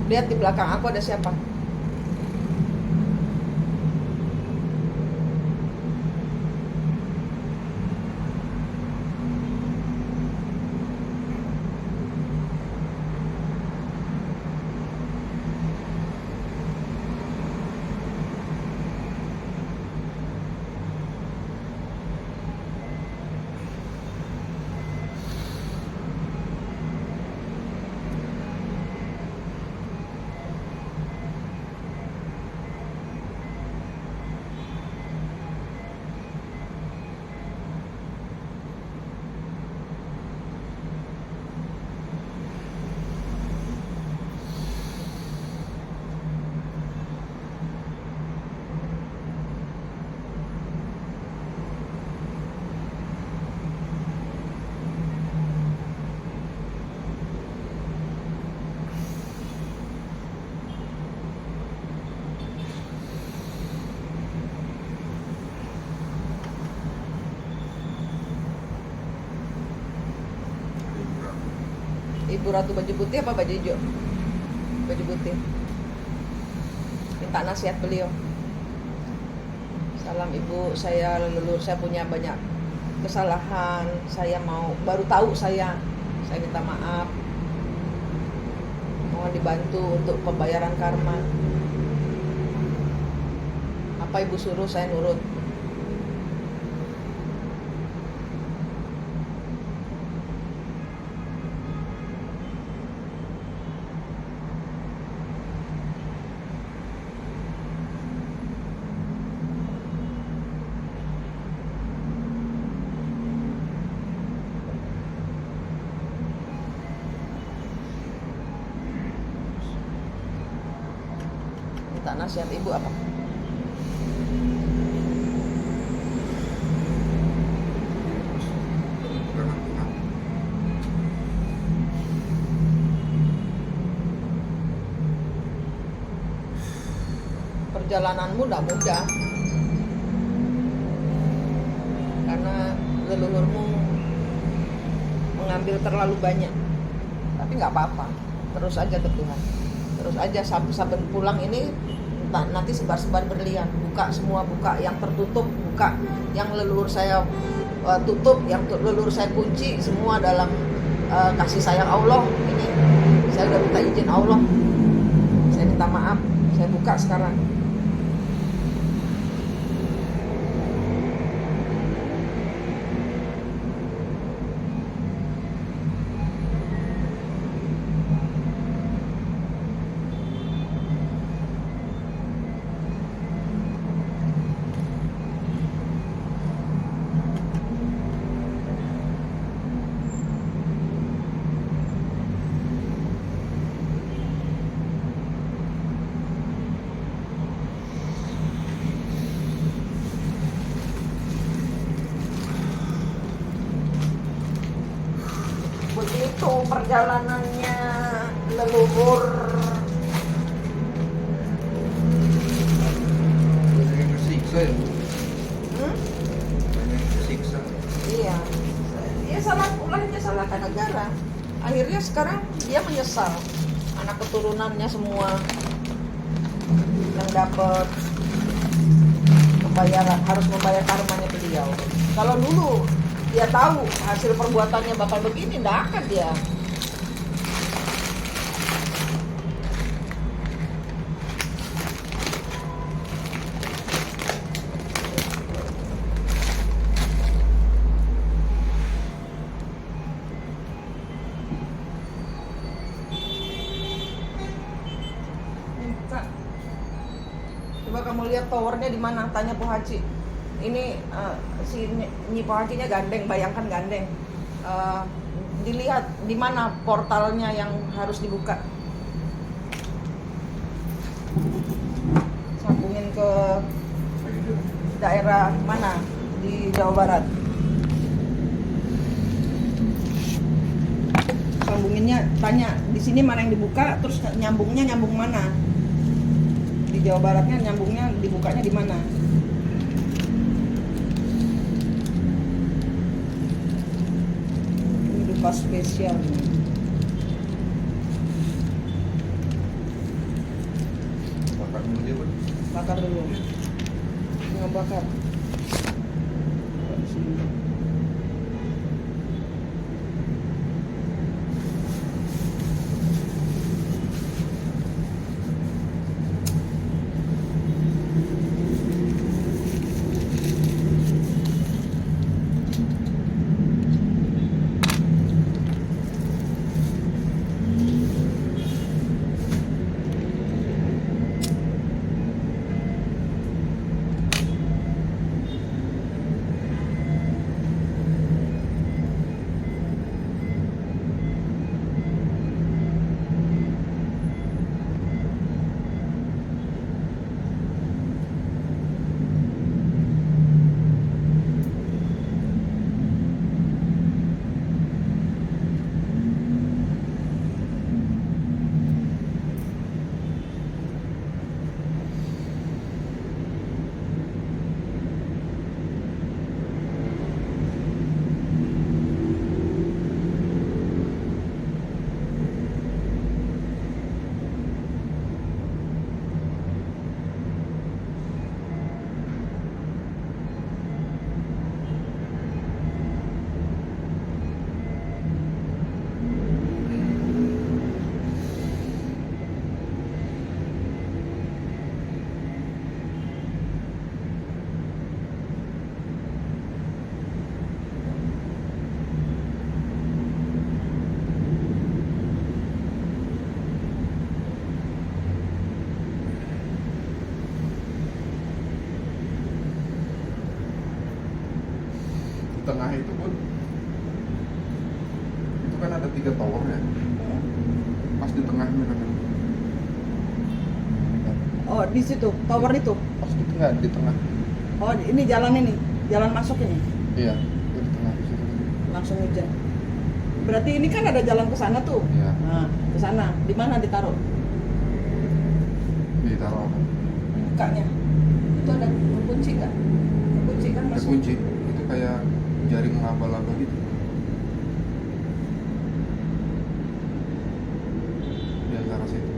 Lihat di belakang aku ada siapa? Ibu Ratu baju putih apa baju hijau? Baju putih. Minta nasihat beliau. Salam Ibu, saya leluhur saya punya banyak kesalahan. Saya baru tahu saya minta maaf. Mohon dibantu untuk pembayaran karma. Apa Ibu suruh saya nurut. Minta nasihat Ibu apa? Perjalananmu tidak mudah karena leluhurmu mengambil terlalu banyak, tapi nggak apa-apa, terus aja ke Tuhan, terus aja saben pulang ini nanti sebar-sebar berlian, buka semua, buka yang tertutup, buka yang leluhur saya tutup, yang leluhur saya kunci, semua dalam kasih sayang Allah. Ini saya udah minta izin Allah, saya minta maaf, saya buka sekarang. perjalanannya leluhur. Banyak yang kesiksa ya Bu. Hmm? Banyak yang kesiksa. Iya, dia salah ulahnya salahkan negara. Akhirnya sekarang dia menyesal. Anak keturunannya semua yang dapat pembayaran harus membayar karmanya ke dia. Kalau dulu dia tahu hasil perbuatannya bakal begini, nggak akan dia. Kak, coba kamu lihat towernya di mana? Tanya Po Haji. Ini si Nyi Po Hajinya gandeng, bayangkan gandeng. Dilihat di mana portalnya yang harus dibuka. Sambungin ke daerah mana di Jawa Barat? Sambunginnya, tanya di sini mana yang dibuka, terus nyambungnya nyambung mana? Di Jawa Baratnya nyambungnya dibukanya di mana? Ini duka spesial nih. Bakar dulu dia Bu. Bakar dulu. Nggak bakar. Sini. Tengah itu pun itu kan ada 3 tower ya, pas di tengahnya kan. Oh, di situ, tower itu. Pas di tengah. Oh, ini jalan ini, jalan masuk ini. Iya, itu di tengah di situ. Langsung hujan. Berarti ini kan ada jalan ke sana tuh. Iya. Nah, ke sana. Di mana ditaruh? Ditaruh apa? Bukanya. Itu ada kunci nggak? Kunci kan Ada masuk. kunci. Itu kayak jaring laba-laba gitu. Di antara situ.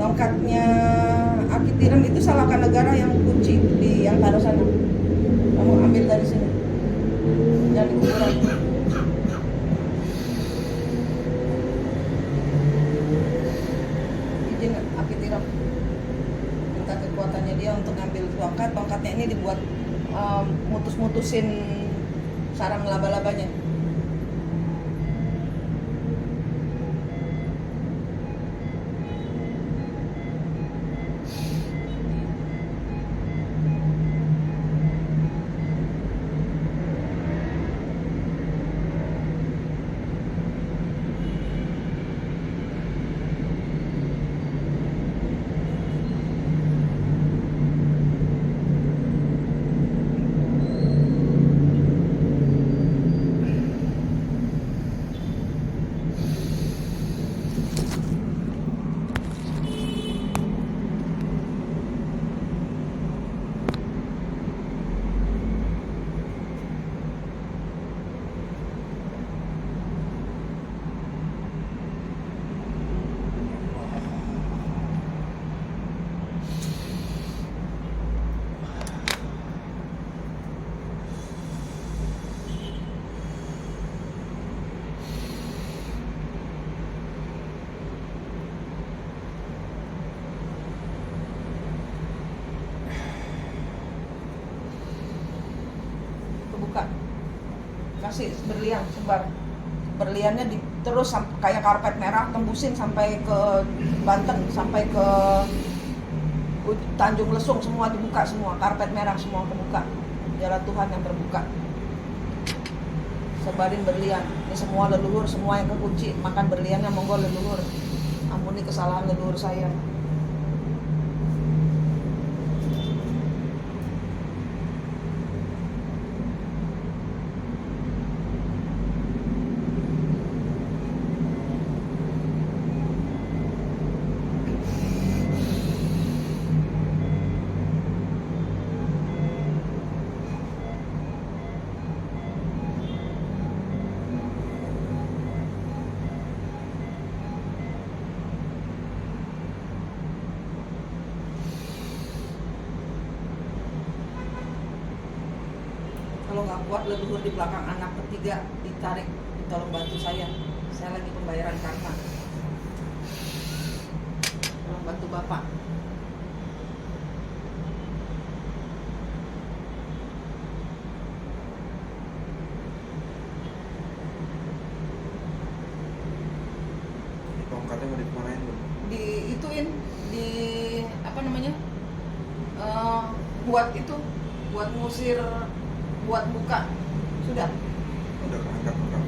Tongkatnya Aki Tiram itu salahkan negara yang kunci di yang taruh sana. Kamu ambil dari sini. Jangan di kuburan. Izin Aki Tiram. Minta kekuatannya dia untuk ngambil tongkat. Tongkatnya ini dibuat mutus-mutusin sarang laba-labanya. kasih berlian sebar. Berliannya terus kayak karpet merah, tembusin sampai ke Banten, sampai ke Tanjung Lesung, semua dibuka, semua karpet merah semua kebuka. Jalan Tuhan yang terbuka. Sebarin berlian. Ini semua leluhur, semua yang kekunci makan berliannya, monggo leluhur. Ampuni kesalahan leluhur saya. Kalau nggak kuat leluhur di belakang anak ketiga ditarik, tolong bantu saya lagi pembayaran karma, tolong bantu bapak. Tongkatnya mau dikemanain Bu? Di ituin, di apa namanya, buat itu, buat ngusir, buat buka. Sudah, Udah keangkat tongkat.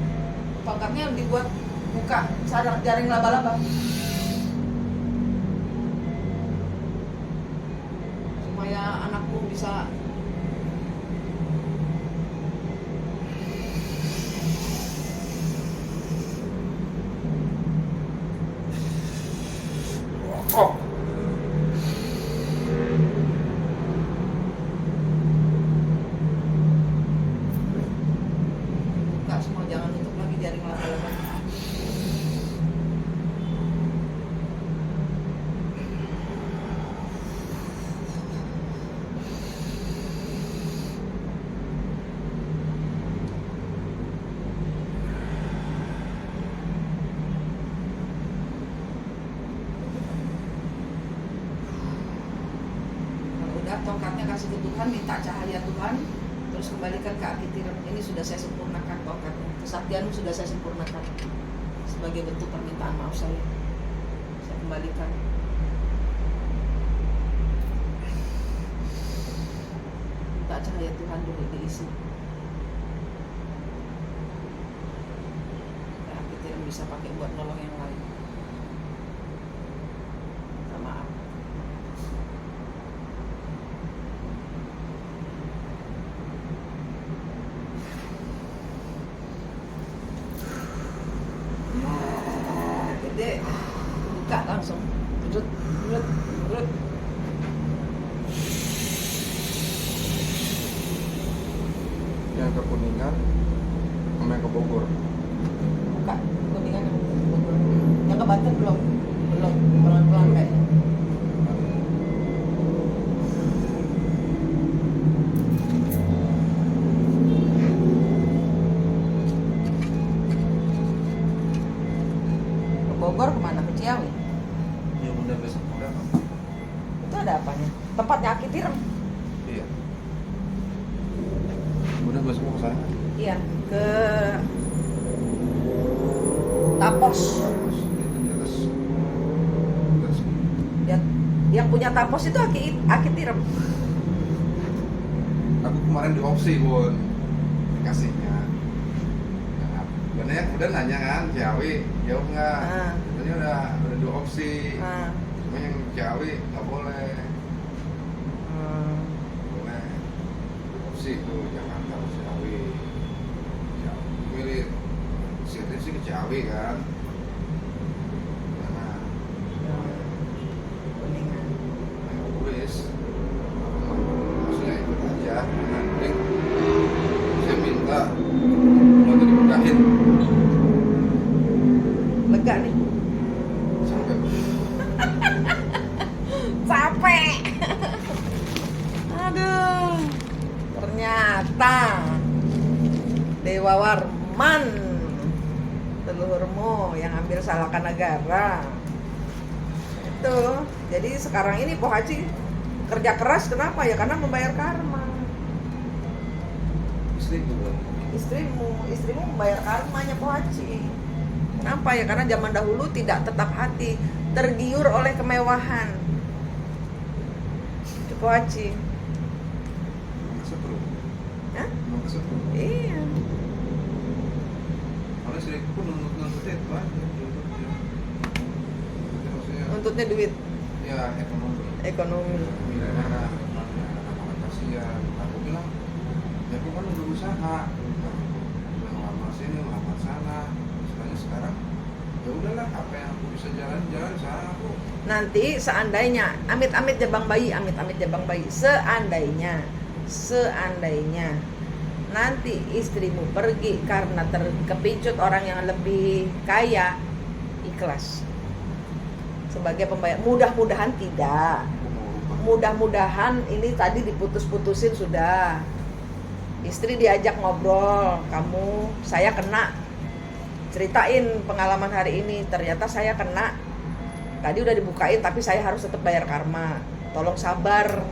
tongkatnya dibuat buka jaring laba-laba supaya anakmu bisa. Oh. Buka semua, jangan tutup lagi jaring laba-laba. Kalau udah, tongkatnya kasih ke Tuhan, minta cahaya Tuhan, terus kembalikan ke Akitiram. Ini sudah saya sempurnakan tongkatnya, kesaktianmu sudah saya sempurnakan. Sebagai bentuk permintaan maaf saya kembalikan. Minta cahaya Tuhan dulu diisi. Ya, Akitiram bisa pakai buat nolong yang lain. Minta maaf. Gede, buka langsung, berut, berut, berut. Yang ke Kuningan sama yang ke Bogor. Buka, kuningan yang ke Banten belum, pelan-pelan kayaknya. Ke Bogor kemana? Ke Ciawi? Ya udah besok udah. Itu ada apanya? Tempatnya Akitiram. Iya. Udah besok mau ke sana. Iya, ke Tapos. Di atas. Yang punya Tapos itu Akitiram. Aku kemarin di opsi Bun, kasihnya. Bener udah nanya kan, Ciawi jauh nggak? Ah. Katanya udah dua opsi. Nah, Cuma yang Ciawi nggak boleh. Boleh. Opsi itu Jakarta ke Ciawi. Milih situ sih ke Ciawi kan. Karena kuningan. wis maksudnya ikut aja. Nanti saya minta mau dimudahin Lega nih. sampai Capek. Aduh. Ternyata Dewa Warman, leluhurmu yang ambil salahkan negara. Itu. Jadi sekarang ini Po Haji kerja keras, kenapa ya? Karena membayar karma. istri gue istrimu membayar karmanya Po Haji. Kenapa ya? Karena zaman dahulu tidak tetap hati, tergiur oleh kemewahan. Itu Po Haji. Kesetrum. Hah? Mau kesetrum. Iya. Kalau istriku pun nuntutnya itu aja, nuntutnya. Maksudnya, Nuntutnya duit, ya ekonomi. ekonomi. Gimana? Anak-anak kasihan. Aku bilang, ya aku kan udah usaha. Udah ngelamar sini, ngelamar sana. Misalnya sekarang, ya udahlah, apa yang aku bisa jalan-jalan, sekarang aku. Nanti seandainya, amit-amit jabang bayi, seandainya nanti istrimu pergi karena terkepincut orang yang lebih kaya, ikhlas sebagai pembayar. Mudah-mudahan tidak. Mudah-mudahan ini tadi diputus-putusin sudah. Istri diajak ngobrol, saya kena. Ceritain pengalaman hari ini, ternyata saya kena. Tadi udah dibukain tapi saya harus tetap bayar karma. Tolong sabar.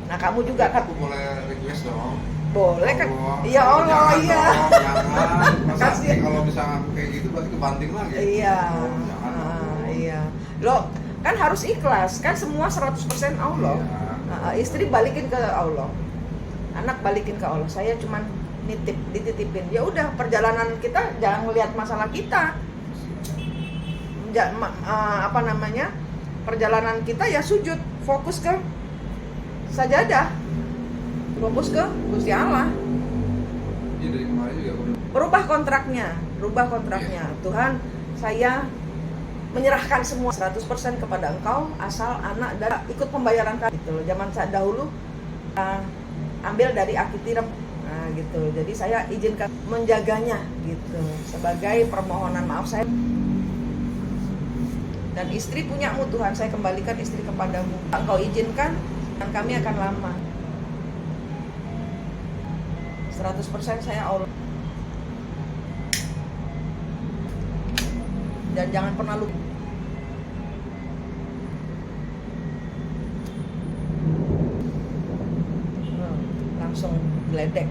Nah, kamu juga kan Aku boleh request dong. boleh kan? Allah, Iya Allah, jangan iya. dong, jangan. Masa Kasih. kalau misalnya aku kayak gitu berarti kebanting lagi. Iya. Oh, jangan dong. Iya. Lo kan harus ikhlas, kan semua 100% Allah. Iya. Istri balikin ke Allah. Anak balikin ke Allah. Saya cuman dititipin. Ya udah, perjalanan kita jangan ngelihat masalah kita. Perjalanan kita ya sujud, fokus ke sajadah. Fokus ke Gusti Allah. Iya, dari kemarin juga aku udah Rubah kontraknya. Tuhan, saya menyerahkan semua 100% kepada Engkau, asal anak dan ikut pembayaran kami gitu. Zaman dahulu ambil dari Akitirem. Nah, gitu. Jadi saya izinkan menjaganya gitu. Sebagai permohonan maaf saya. Dan istri punyamu Tuhan, saya kembalikan istri kepadamu. Engkau izinkan dan kami akan lama. 100% saya Allah. Dan jangan pernah lupa. Langsung geledek.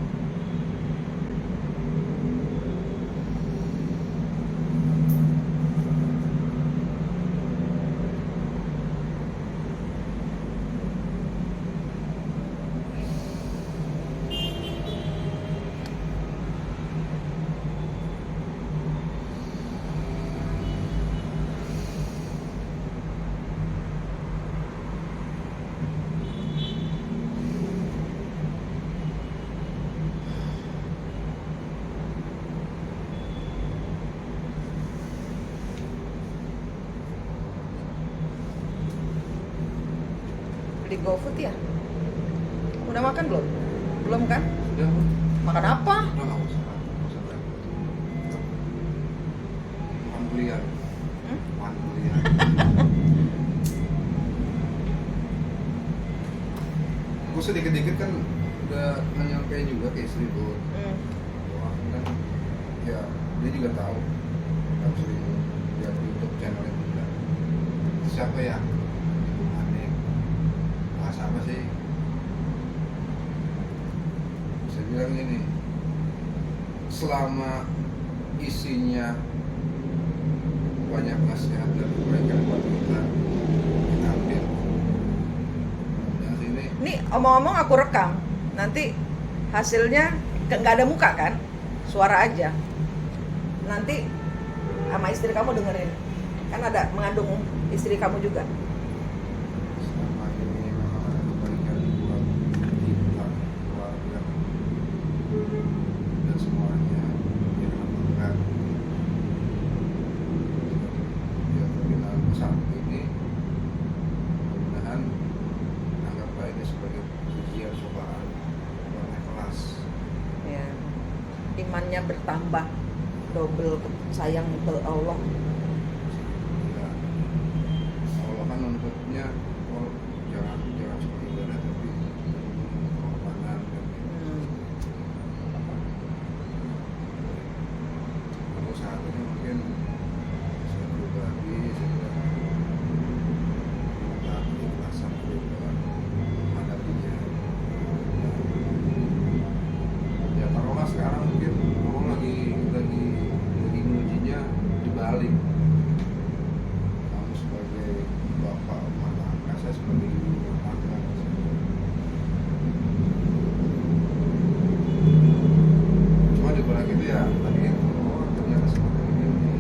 Beli GoFood ya? Udah makan belum? Belum kan? udah Makan apa? nggak usah repot. Makan belian. Hmm? Makan belian. Gue sedikit-dikit kan udah menyampaikan juga ke istri gue. Wah, kan ya dia juga tahu kan sering lihat YouTube channelnya juga. Siapa ya? Aneh. Bahas apa sih? Saya bilang ini, selama isinya banyak nasihat dan kebaikan buat kita ambil. Yang sini Nih omong-omong aku rekam. Nanti hasilnya nggak ada muka kan? Suara aja. Nanti sama istri kamu dengerin. Kan ada mengandung istri kamu juga. selama ini memang ada kebaikan buat kita, keluarga dan semuanya yang mendengar. Ya terminal saat ini mudah-mudahan anggaplah ini sebagai ujian cobaan buat naik kelas. Ya. Imannya bertambah, double sayang ke Allah. Ya, Allah kan nuntutnya jangan cuma ibadah tapi pengorbanan dan kalau saat ini mungkin saya pribadi saya minta keikhlasan juga menghadapinya. Ya taruhlah sekarang saling. Kamu sebagai bapak rumah tangga, saya sebagai ibu rumah tangga. Cuma di balik itu ya tadi itu, oh ternyata seperti ini.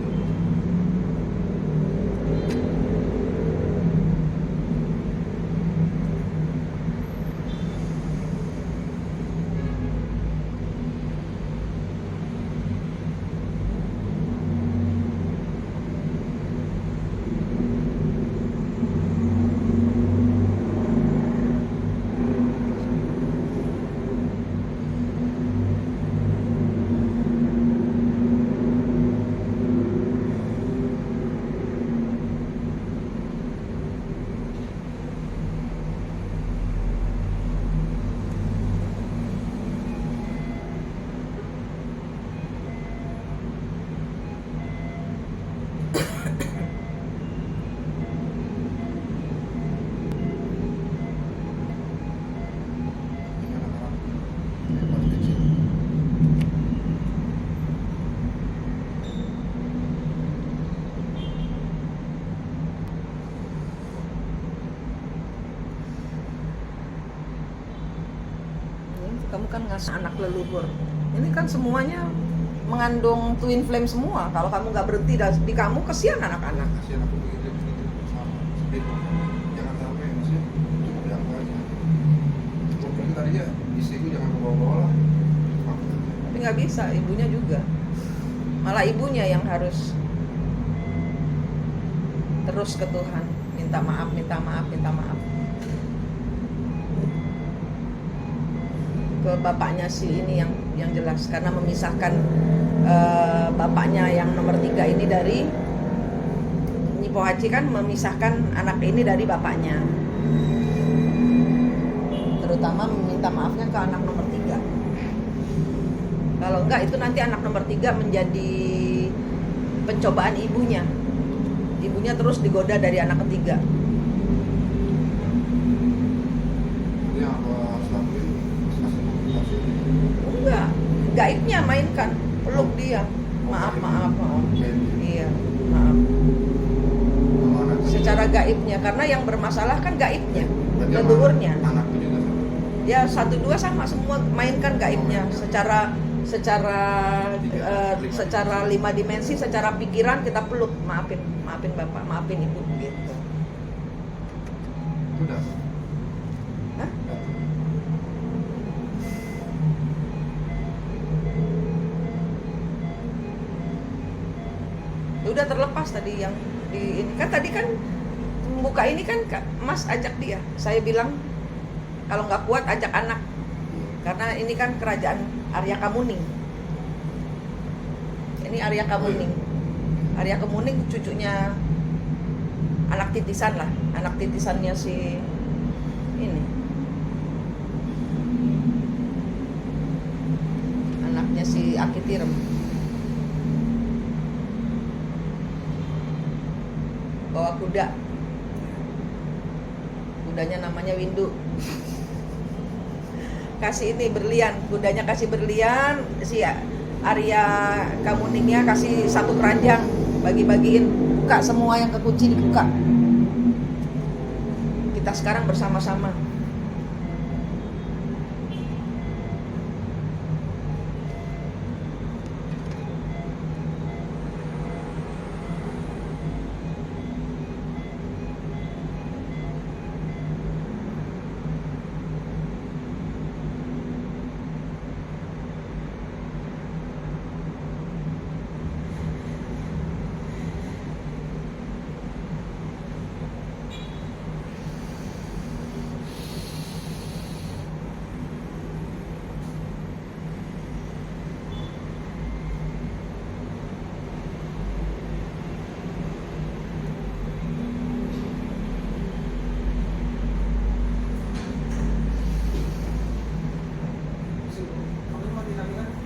Kamu kan ngasih anak leluhur. Ini kan semuanya mengandung twin flame semua. Kalau kamu nggak berhenti di kamu, kesian anak-anak. Kasihan aku begitu sama sedih. Jangan sampai maksudnya cukup yang aja. Mungkin tadinya istriku jangan kebawa-bawa lah. Tapi nggak bisa, ibunya juga. Malah ibunya yang harus terus ke Tuhan, minta maaf, minta maaf, minta maaf. Ke bapaknya si ini yang jelas, karena memisahkan bapaknya yang nomor 3 ini dari Nyipo Haji, kan memisahkan anak ini dari bapaknya, terutama meminta maafnya ke anak nomor 3. Kalau enggak, itu nanti anak nomor 3 menjadi pencobaan ibunya terus digoda dari anak ketiga. Ini apa harus lakuin? Kasih motivasi. Enggak, gaibnya mainkan, peluk dia, maaf. Iya, maaf. Secara gaibnya, karena yang bermasalah kan gaibnya, leluhurnya. Anakku juga sama. Ya 1-2 sama semua, mainkan gaibnya secara 5 dimensi, secara pikiran kita peluk, maafin bapak, maafin ibu gitu. Udah. Hah? Udah terlepas tadi yang di ini kan, tadi kan buka ini kan Mas ajak dia, saya bilang kalau nggak kuat ajak anak, karena ini kan kerajaan Arya Kamuning. Ini Arya Kamuning. Arya Kamuning cucunya anak titisan lah, anak titisannya si ini, anaknya si Akitirem. Bawa kuda, kudanya namanya Windu. Kasih ini berlian, kudanya kasih berlian, si Arya Kamuningnya kasih 1 keranjang, bagi-bagiin, buka semua yang kekunci, dibuka. Kita sekarang bersama-sama.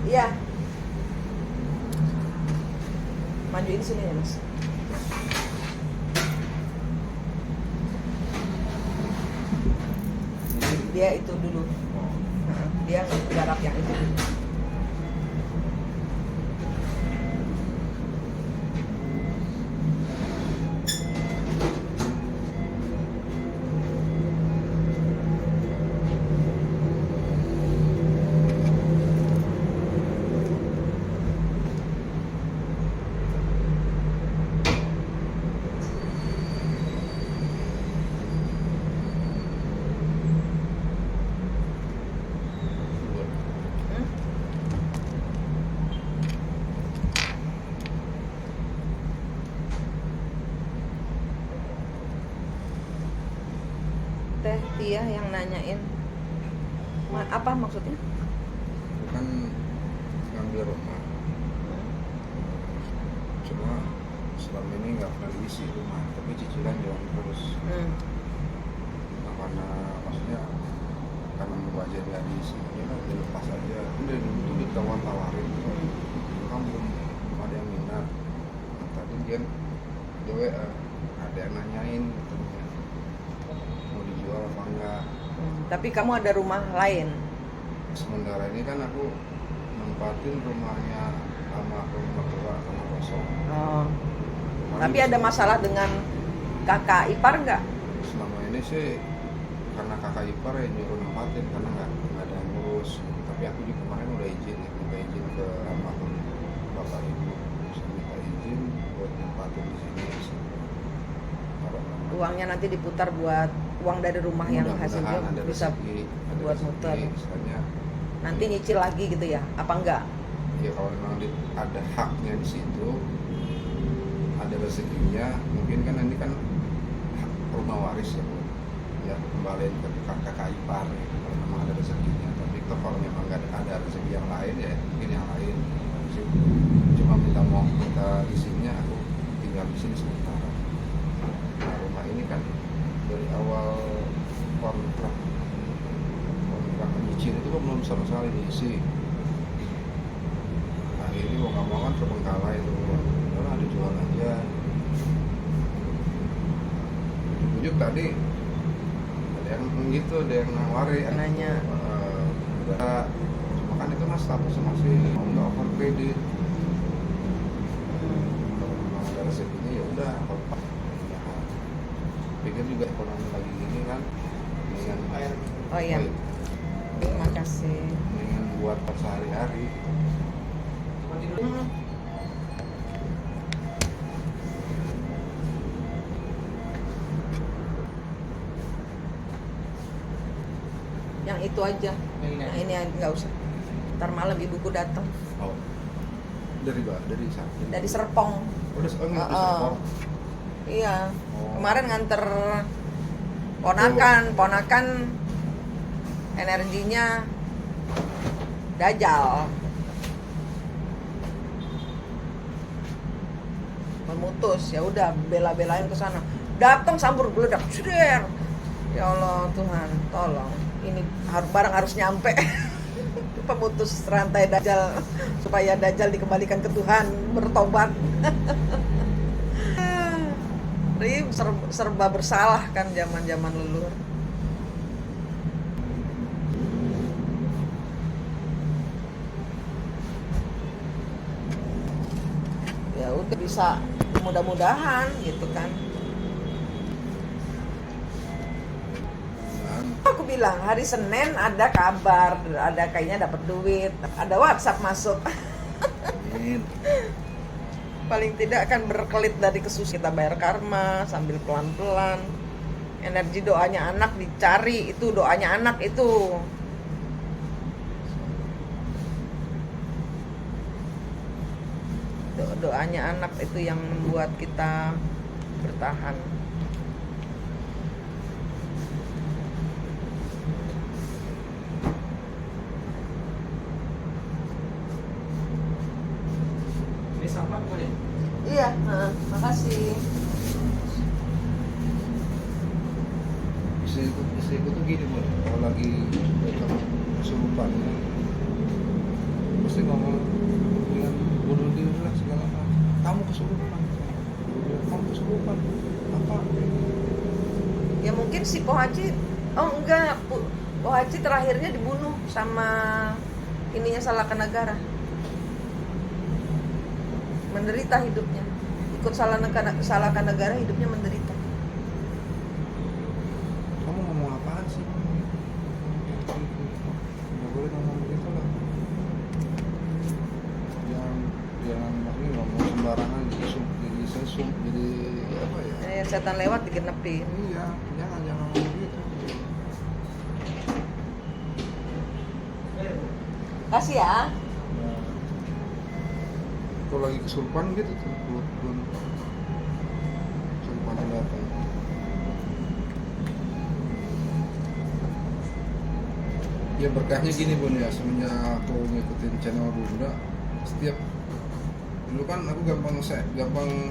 Iya. Majuin sini ya, Mas. Dia itu dulu. Dia garap yang itu dulu. hati ya yang nanyain. Apa maksudnya? Bukan ngambil rumah, cuma selama ini nggak pernah diisi rumah, tapi cicilan jalan terus. Nah, karena maksudnya karena wajar nggak diisi, ya kan dilepas aja. Udah dulu tuh kawan tawarin, kamu belum ada yang minat. Nah, tadi dia WA, ada yang nanyain katanya mau dijual apa enggak. Tapi kamu ada rumah lain? Sementara ini kan aku nempatin rumahnya sama rumah tua sama kosong. Oh. Tapi ada masalah dengan kakak ipar nggak? Selama ini sih karena kakak ipar yang nyuruh nempatin karena nggak ada yang ngurus. Tapi aku juga kemarin udah izin ke almarhum bapak ibu, minta izin buat nempatin di sini. Uangnya nanti diputar buat uang dari rumah yang hasilnya bisa buat muter. Misalnya nanti nyicil lagi gitu ya? Apa enggak? Ya kalau memang ada haknya di situ, ada rezekinya, mungkin kan nanti kan hak rumah waris ya kembaliin ke kakak ipar ya, kalau memang ada rezekinya. Tapi kalau memang nggak ada rezeki yang lain ya mungkin yang lain. Cuma minta isinya, aku tinggal di sini sementara. Nah, rumah ini kan dari awal kontrak nyicil itu kan belum sama sekali diisi. Nah ini mau nggak mau kan terbengkalai itu, karena ada jual aja. Ujuk tadi ada yang gitu, ada yang nawarin. Nanya. Udah, cuma kan itu mas statusnya masih mau nggak over credit. Kalau memang ada rezekinya ya udah. Pikir juga ekonomi lagi gini kan, dengan air. Oh iya. Terima kasih. Dengan buat sehari-hari. Yang itu aja. Nah, ini nggak usah. Ntar malam ibuku datang. Oh. Dari sana. Dari Serpong. Udah Serpong. Iya. Oh. Kemarin nganter ponakan energinya dajal. Memutus, ya udah bela-belain ke sana. Datang sambur geledak, suder. Ya Allah Tuhan, tolong. Ini barang harus nyampe. Pemutus rantai dajal supaya dajal dikembalikan ke Tuhan, bertobat. Serba bersalah kan zaman-zaman leluhur. Ya udah bisa, mudah-mudahan gitu kan. Aku bilang hari Senin ada kabar, ada kayaknya dapat duit, ada WhatsApp masuk. Amin. Paling tidak akan berkelit dari kesus kita bayar karma sambil pelan-pelan. Energi doanya anak dicari, itu doanya anak itu. Doanya anak itu yang membuat kita bertahan. Ini sampah bukan ya? Iya, makasih. Istriku tuh gini Bu, kalau lagi kesurupan mesti ngomong dengan bunuh diri lah segala macam. Kamu kesurupan apa? Ya mungkin si Po Haji, oh enggak, Po Haji terakhirnya dibunuh sama ininya Salahkan Negara. Menderita hidupnya, ikut salahkan negara, hidupnya menderita. Kamu ngomong apaan sih? Nggak boleh ngomong begitu lah. Jangan maksudnya ngomong sembarangan jadi sesum jadi apa ya? Setan lewat digenepin. Iya, jangan ngomong begitu. Kasih ya. Kalau lagi kesurupan gitu tuh belum kesurupan datang. Ya berkahnya gini Bun ya, semenjak aku ngikutin channel Bunda, setiap dulu kan aku gampang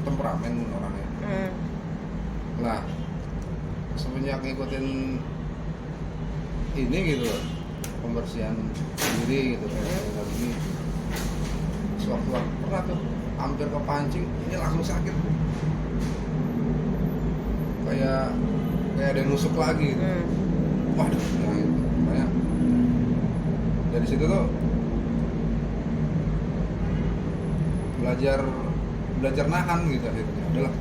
temperamen Bun orangnya. Lah semenjak ngikutin ini gitu, pembersihan diri gitu kayak gini, sewaktu-waktu pernah tuh hampir kepancing, ini langsung sakit tuh. Kayak ada yang nusuk lagi gitu. Waduh, nah itu kayak dari situ tuh belajar nahan gitu akhirnya. Adalah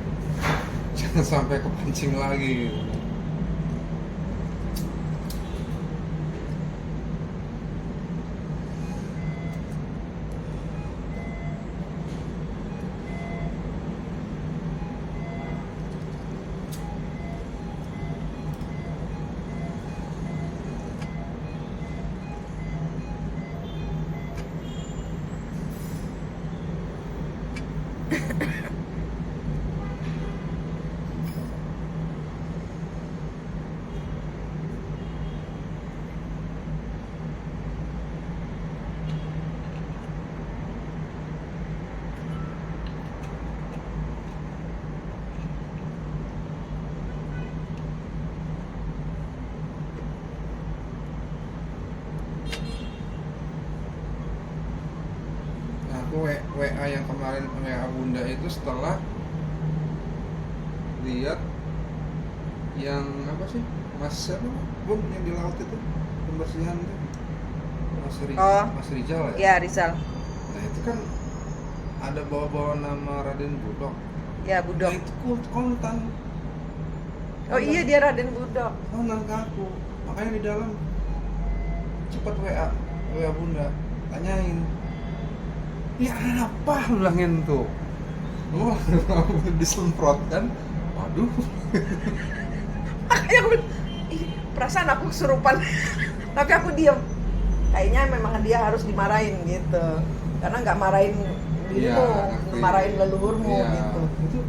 jangan sampai kepancing lagi gitu. Nah, aku WA yang kemarin WA Bunda itu setelah lihat yang apa sih Mas siapa Bun yang di laut itu pembersihan itu Mas Rizal ya? Ya, Rizal. Nah itu kan ada bawa-bawa nama Raden Budok. Ya, Budok. Nah, itu kontan. Oh iya, dia Raden Budok. Kontan ke aku. Makanya di dalam cepat WA Bunda, tanyain. Ya apa bilangin tuh? Wah, disemprot kan? Waduh. Ya, perasaan aku kesurupan. Tapi aku diem. Kayaknya memang dia harus dimarahin gitu. Karena nggak marahin dirimu, ngerti. marahin leluhurmu Iya, gitu. itu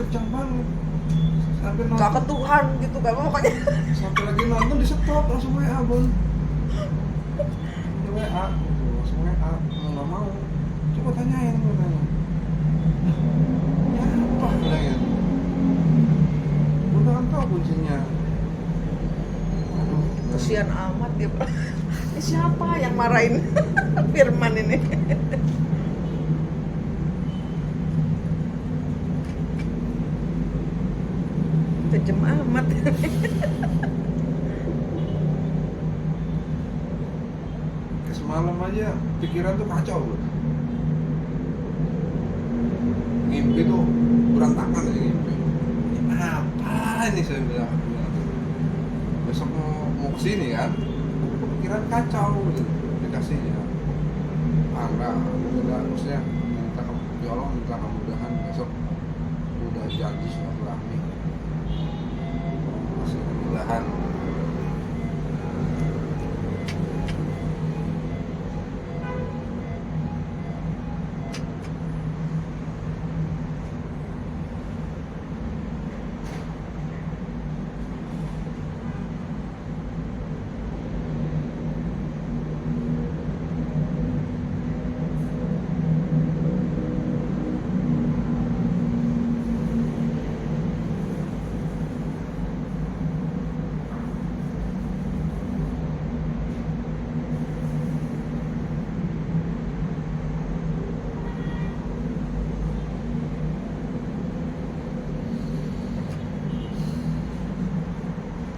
kencang banget. Sampai Gak nonton, ke Tuhan gitu kan pokoknya. sampai lagi nonton di stop langsung WA Bun. Di WA, langsung WA, nggak mau. Coba tanyain Bun. Ya apa bilangin? Bunda kan tahu kuncinya. Aduh, Kesian amat dia. Ini siapa yang marahin Firman ini? Kejam amat. Semalam aja pikiran tuh kacau Bun. Mimpi tuh berantakan aja mimpi. Apa ini saya bilang? Besok mau kesini kan? Pikiran kacau gitu. Dikasihnya. Enggak, maksudnya ya Allah minta kemudahan besok udah janji silaturahmi. Kasih kemudahan.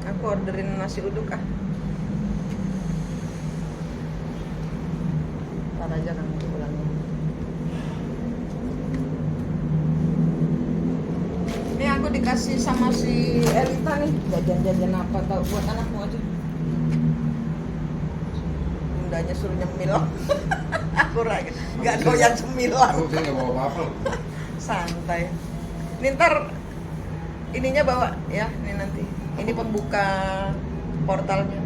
Aku orderin nasi uduk ah. Ntar aja kamu pulangnya. Ini aku dikasih sama si Elita nih jajan-jajan apa tau buat anakmu aja. Bundanya suruh nyemil. Aku nggak doyan cemilan. Aku sih nggak bawa apa-apa loh. Santai. Ini ntar ininya bawa ya, ini nanti. Ini pembuka portalnya.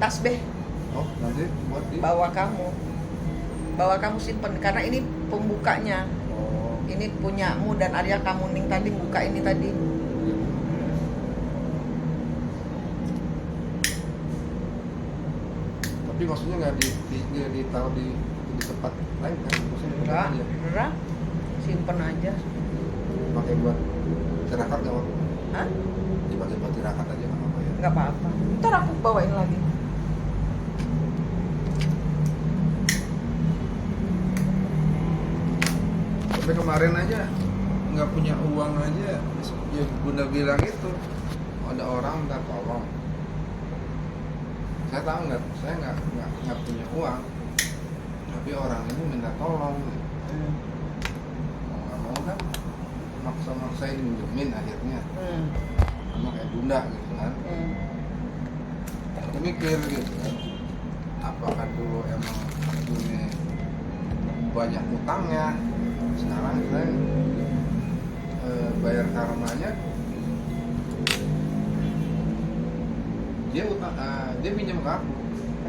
Tasbih Oh, nanti buat di. bawa kamu simpen karena ini pembukanya. Oh, Ini punyamu dan Arya Kamuning tadi buka ini tadi. iya. Tapi maksudnya nggak ditaruh di tempat lain kan? Maksudnya Enggak, aja. beneran. Simpen aja. Pakai buat tirakat nggak apa? Hah? Dipakai buat tirakat aja nggak apa ya? Nggak apa-apa. Ntar aku bawain lagi. Sampai kemarin aja nggak punya uang aja, ya Bunda bilang itu ada orang minta tolong. Saya tahu saya nggak punya uang, tapi orang ini minta tolong. Mau nggak mau kan maksa-maksain minjemin akhirnya, sama kayak Bunda gitu kan. Aku mikir gitu kan, apakah dulu emang punya banyak utangnya, sekarang saya bayar karmanya, dia pinjam ke aku,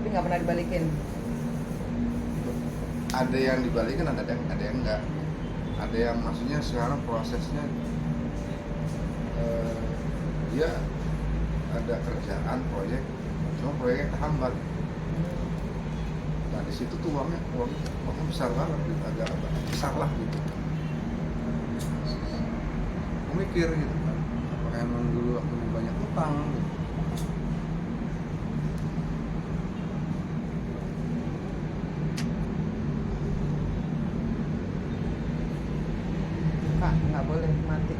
Tapi nggak pernah dibalikin. ada yang dibalikin, ada yang enggak, ada yang maksudnya sekarang prosesnya dia ada kerjaan proyek, cuma proyeknya terhambat. Nah di situ tuh uangnya besar banget gitu, agak besar lah gitu. Aku mikir gitu kan, apakah emang dulu aku banyak utang gitu. Kak, nggak boleh mati.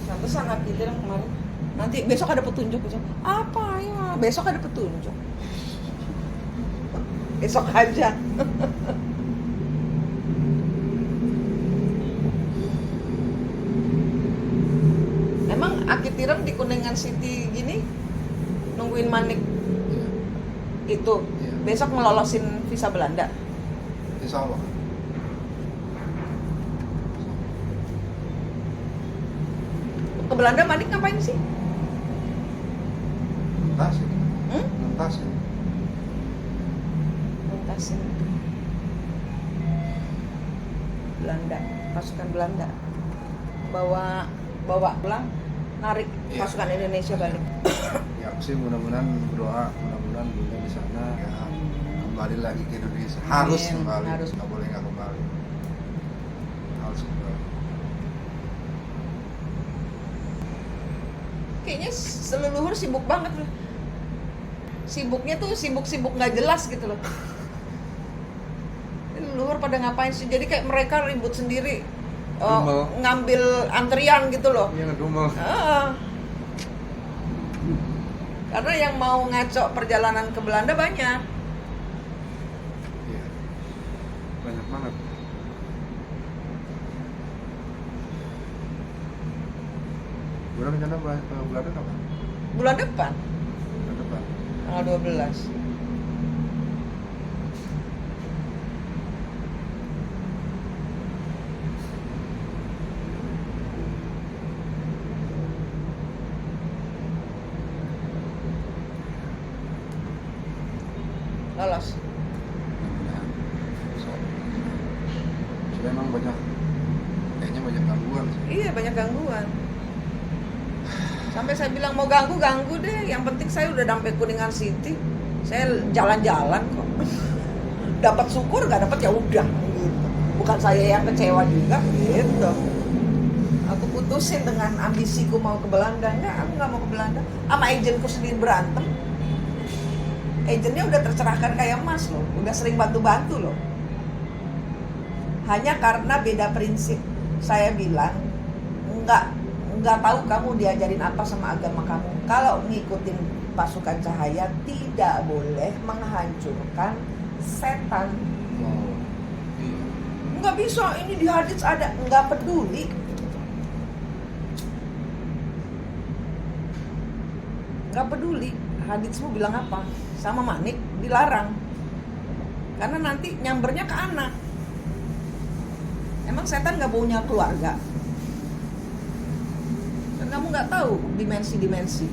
Pantesan aku bilang kemarin. Nanti besok ada petunjuk. Apa ya? Besok ada petunjuk. Besok aja. Emang Aki Tiram di Kuningan City gini nungguin Manik Iya. itu Iya. besok melolosin visa Belanda. Insya Allah. Ke Belanda Manik ngapain sih? Entas ya. Hmm? Entas ya. Nuntasin Belanda, pasukan Belanda bawa pulang, narik Iya. pasukan Indonesia balik. Ya aku sih mudah-mudahan berdoa, mudah-mudahan Bunda di sana ya kembali lagi ke Indonesia. Harus Amin. kembali, Harus. nggak boleh nggak kembali. Harus kembali. Kayaknya seleluhur sibuk banget loh. Sibuknya tuh sibuk nggak jelas gitu loh. Leluhur pada ngapain sih? Jadi kayak mereka ribut sendiri, Dumel. ngambil antrian gitu loh. Iya ngedumel. Karena yang mau ngaco perjalanan ke Belanda banyak. Iya. Banyak banget. Bulan rencana Belanda kapan? Bulan depan, Bulan depan. tanggal 12. Lolos. Mudah-mudahan. Sudah emang kayaknya banyak gangguan sih. Iya, banyak gangguan. Sampai saya bilang mau ganggu deh. Yang penting saya udah sampai Kuningan City. Saya jalan-jalan kok. Dapat syukur, nggak dapat ya udah gitu. Bukan saya yang kecewa juga gitu. Aku putusin dengan ambisiku mau ke Belanda. Enggak, aku nggak mau ke Belanda. Sama agenku sendiri berantem. agentnya udah tercerahkan kayak Mas loh, udah sering bantu-bantu loh. Hanya karena beda prinsip. Saya bilang nggak tahu kamu diajarin apa sama agama kamu. Kalau ngikutin pasukan cahaya tidak boleh menghancurkan setan. Oh, iya. Nggak bisa, ini di hadits ada, nggak peduli. Nggak peduli haditsmu bilang apa, sama manik dilarang. Karena nanti nyambernya ke anak. Emang setan nggak punya keluarga? Dan kamu nggak tahu dimensi-dimensi.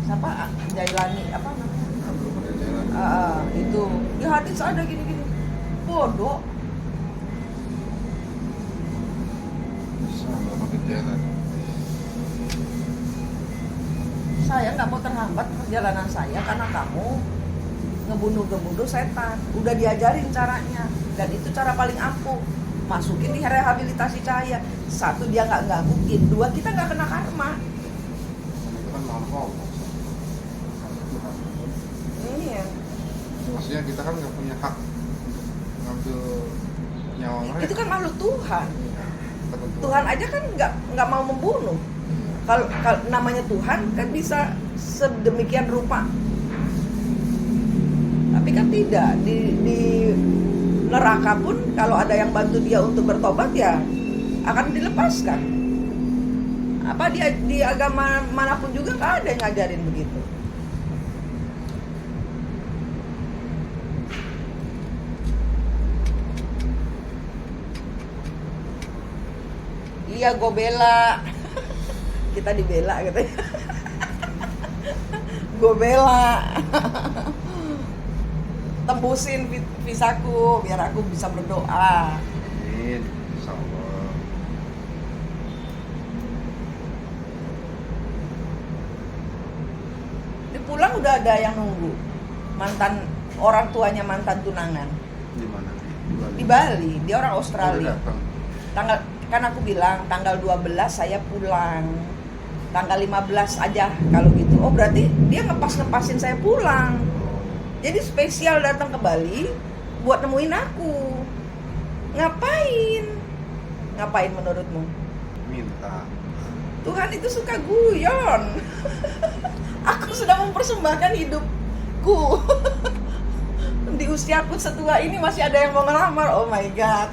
Siapa? Jailani, apa namanya? Abdul Qadir Jailani. Itu di hadits ada gini-gini. Bodoh. Abdul Qadir Jailani. Saya nggak mau terhambat perjalanan saya karena kamu ngebunuh setan. Udah diajarin caranya, dan itu cara paling ampuh. Masukin di rehabilitasi cahaya. Satu, dia nggak gangguin. Dua, kita nggak kena karma. Itu kan makhluk Allah. Tuhan. Iya. Maksudnya kita kan nggak punya hak untuk ngambil nyawa mereka. Itu kan makhluk Tuhan. Iya, ketentuan. Tuhan aja kan nggak mau membunuh. Kalau namanya Tuhan kan bisa sedemikian rupa. Tapi kan tidak di neraka pun kalau ada yang bantu dia untuk bertobat ya akan dilepaskan. Apa di agama manapun juga nggak ada yang ngajarin begitu. Iya, gue bela. Kita dibela gitu. Gue bela. Tembusin visaku biar aku bisa berdoa. Amin. Insyaallah. Di pulang udah ada yang nunggu. Mantan orang tuanya mantan tunangan. Di mana? Di Bali, dia orang Udah Australia. datang. Kan aku bilang tanggal 12 saya pulang. Tanggal 15 aja kalau gitu. Oh, berarti dia ngepasin saya pulang. Jadi spesial datang ke Bali buat nemuin aku. Ngapain? Ngapain menurutmu? Minta. Tuhan itu suka guyon. Aku sudah mempersembahkan hidupku. Di usiaku setua ini masih ada yang mau ngelamar. Oh my god.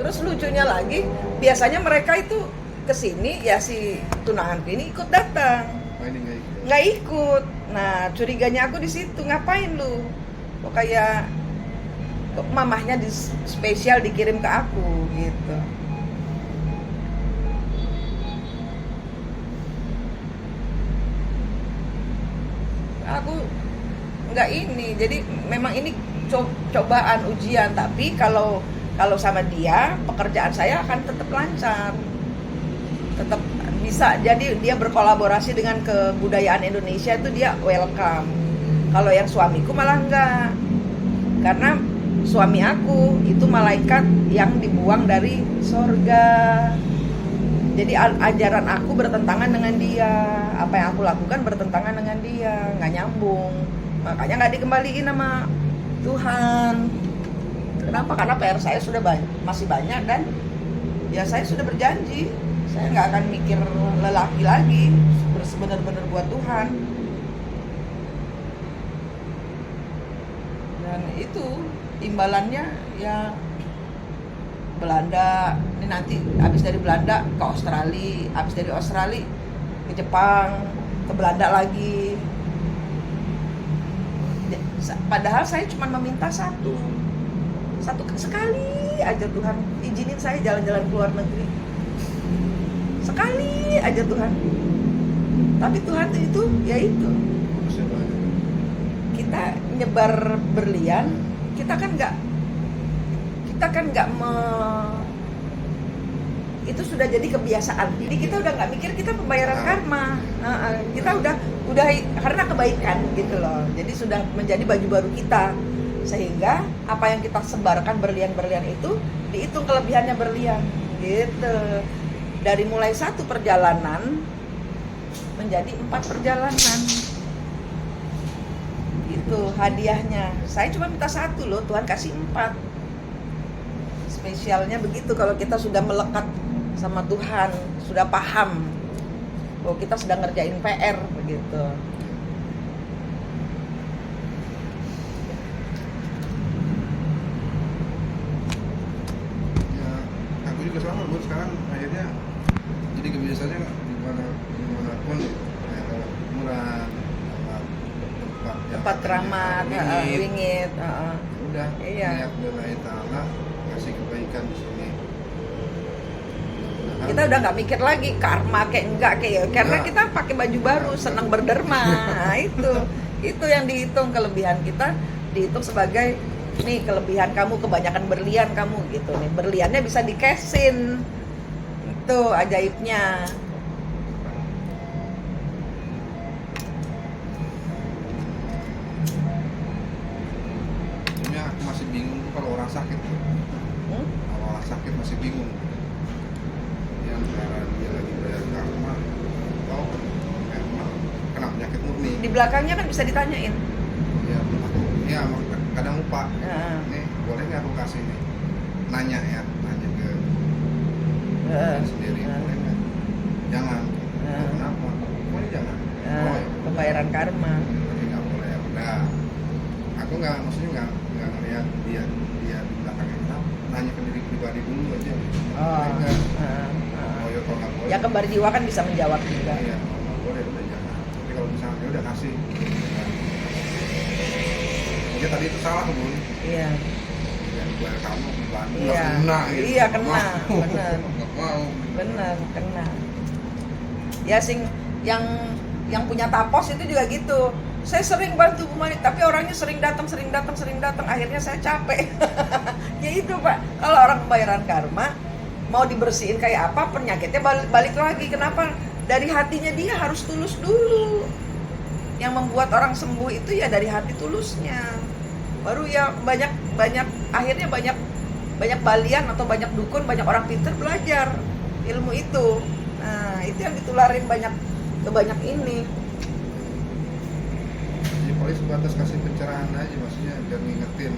Terus lucunya lagi, biasanya mereka itu kesini ya si tunanganku ini ikut datang, Oh, ini nggak ikut. nggak ikut. Nah curiganya aku di situ, ngapain lu? Kok kayak kok mamahnya spesial dikirim ke aku gitu. Aku nggak ini, jadi memang ini cobaan ujian. Tapi kalau sama dia pekerjaan saya akan tetap lancar, tetap bisa. Jadi dia berkolaborasi dengan kebudayaan Indonesia itu dia welcome. Kalau yang suamiku malah enggak, karena suami aku itu malaikat yang dibuang dari sorga. Jadi ajaran aku bertentangan dengan dia, apa yang aku lakukan bertentangan dengan dia, nggak nyambung. Makanya nggak dikembaliin sama Tuhan. Kenapa? Karena PR saya sudah masih banyak, dan ya saya sudah berjanji saya nggak akan mikir lelaki lagi, benar-benar buat Tuhan. Dan itu imbalannya ya Belanda. Ini nanti habis dari Belanda ke Australia, habis dari Australia ke Jepang, ke Belanda lagi. Padahal saya cuma meminta satu sekali aja, Tuhan izinin saya jalan-jalan ke luar negeri sekali aja Tuhan. Tapi Tuhan itu ya itu, Manusia banyak. kita nyebar berlian, kita kan nggak itu sudah jadi kebiasaan. Jadi kita udah nggak mikir kita pembayaran karma. Kita udah karena kebaikan gitu loh. Jadi sudah menjadi baju baru kita. Sehingga apa yang kita sebarkan berlian-berlian itu dihitung kelebihannya berlian gitu. Dari mulai 1 perjalanan menjadi 4 perjalanan. Itu hadiahnya. Saya cuma minta 1 loh, Tuhan kasih 4. Spesialnya begitu kalau kita sudah melekat sama Tuhan, sudah paham bahwa kita sedang ngerjain PR begitu. Ya, aku juga sama Bu, sekarang akhirnya jadi kebiasaannya dimanapun kayak kalau murah Tempat keramat, wingit, udah Iya. niat lillahi ta'ala ngasih kebaikan di sini. Mudah-mudahan kita udah nggak mikir lagi karma kayak enggak kayak karena Enggak. kita pakai baju baru, senang berderma. Nah, itu yang dihitung, kelebihan kita dihitung sebagai nih kelebihan kamu, kebanyakan berlian kamu gitu nih, berliannya bisa dikesin. Itu ajaibnya. sebenarnya aku masih bingung tuh kalau orang sakit. Hmm? Kalau orang sakit masih bingung. Yang antara dia lagi bayar karma atau memang kena penyakit murni. Di belakangnya kan bisa ditanyain. Ya, aku ya kadang lupa. Nah, Nih, boleh nggak aku kasih nih? Nanya ke diri sendiri, Nah. boleh nggak? Jangan. Nah. Oh, kenapa? Oh, ini jangan. Oh, ya. pembayaran karma. Tapi nggak boleh. Udah. Aku maksudnya nggak ngeliat dia di belakangnya kenapa. Nanya ke diri pribadi dulu aja. Boleh nggak? Oh ya, kalau nggak boleh. Ya kembar jiwa kan bisa menjawab juga. Iya, kalau nggak boleh udah jangan. Tapi kalau misalnya dia udah kasih. Mungkin tadi itu salah Bun. Iya. Yang bayar kamu bantu Iya. kena gitu. Iya, kena. Nggak mau. Bener. Nggak mau. Bener, kena. Ya yang punya tapos itu juga gitu. Saya sering bantu Bu Mani, tapi orangnya sering datang, akhirnya saya capek. Ya itu Pak, kalau orang pembayaran karma mau dibersihin kayak apa, penyakitnya balik lagi. Kenapa? Dari hatinya dia harus tulus dulu. Yang membuat orang sembuh itu ya dari hati tulusnya. Baru ya banyak akhirnya banyak balian atau banyak dukun, banyak orang pintar belajar ilmu itu. Nah, itu yang ditularin ke banyak ini. Jadi paling sebatas kasih pencerahan aja, maksudnya biar ngingetin.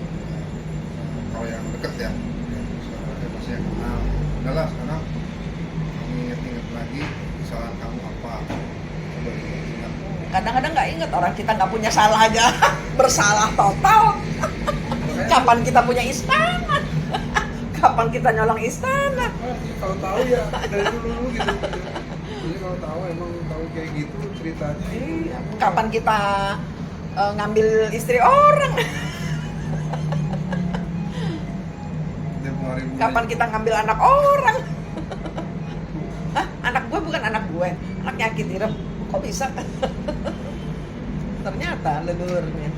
Kalau yang deket ya, maksudnya yang kenal. Udahlah sekarang kamu inget-inget lagi kesalahan kamu apa. Coba ingat. Kadang-kadang nggak inget, orang kita nggak punya salah aja bersalah total. Kapan kita punya istana? Kapan kita nyolong istana? Kalau tahu ya dari dulu gitu. Jadi kalau tahu emang tahu kayak gitu ceritanya. Iya. Kapan kita ngambil istri orang? Kapan kita ngambil anak orang? Hah? Anak gue bukan anak gue, anaknya Akitirem. Kok bisa? Ternyata leluhurnya.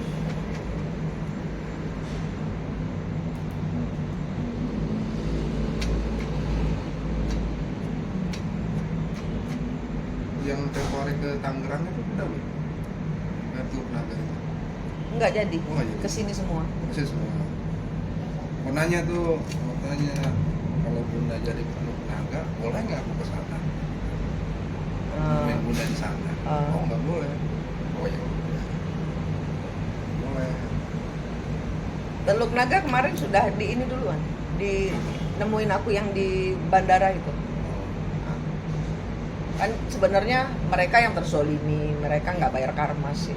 Yang tempoh hari ke Tangerang itu udah belum? Teluk Naga itu. Enggak jadi. Oh, nggak jadi. Kesini semua. Masih semua. Mau nanya tuh, kalau Bunda jadi Teluk Naga, boleh nggak aku ke sana? Nemenin Bunda di sana. Oh nggak boleh. Oh ya udah. Boleh. Teluk Naga kemarin sudah di ini duluan, nemuin aku yang di bandara itu. Kan sebenarnya mereka yang tersolimi, mereka nggak bayar karma sih.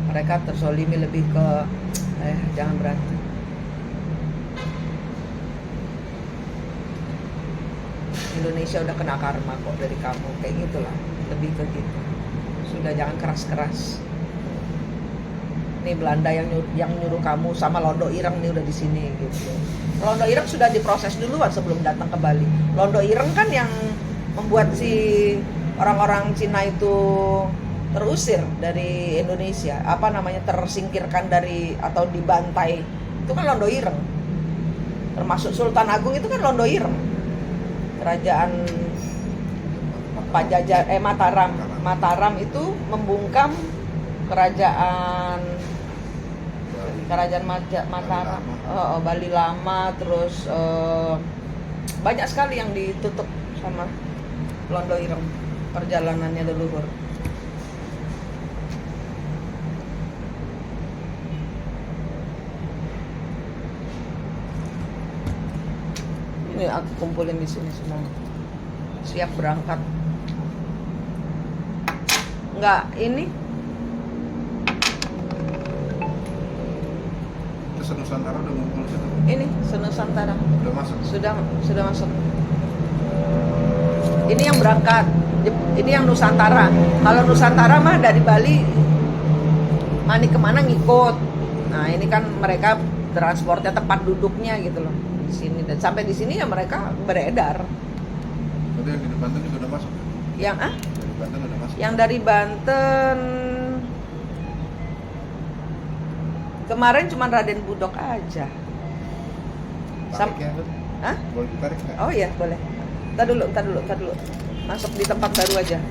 Mereka tersolimi lebih ke jangan berantem. Indonesia udah kena karma kok dari kamu, kayak gitulah, lebih ke gitu. Sudah jangan keras-keras. Nih Belanda yang nyuruh kamu sama Londo Ireng nih udah di sini gitu. Londo Ireng sudah diproses duluan sebelum datang ke Bali. Londo Ireng kan yang membuat si orang-orang Cina itu terusir dari Indonesia, tersingkirkan dari atau dibantai. Itu kan Londo Ireng. Termasuk Sultan Agung itu kan Londo Ireng. Kerajaan Mataram itu membungkam kerajaan Kerajaan Mataram, Bali Lama, terus banyak sekali yang ditutup sama Londo Ireng perjalanannya leluhur. Ini aku kumpulin di sini semua. Siap berangkat. Enggak, ini Nusantara udah ngumpul situ. ini Senusantara Udah masuk. sudah masuk. Ini yang berangkat. Ini yang Nusantara. Kalau Nusantara mah dari Bali mani kemana ngikut. Nah, ini kan mereka transportnya tempat duduknya gitu loh. Di sini dan sampai di sini ya mereka beredar. Berarti yang di Banten juga udah masuk. Yang Dari Banten udah masuk. Yang dari Banten kemarin cuma Raden Budok aja. Tarik ya, Bud? Hah? Boleh ditarik nggak? Oh iya boleh. Ntar dulu. Masuk di tempat baru aja.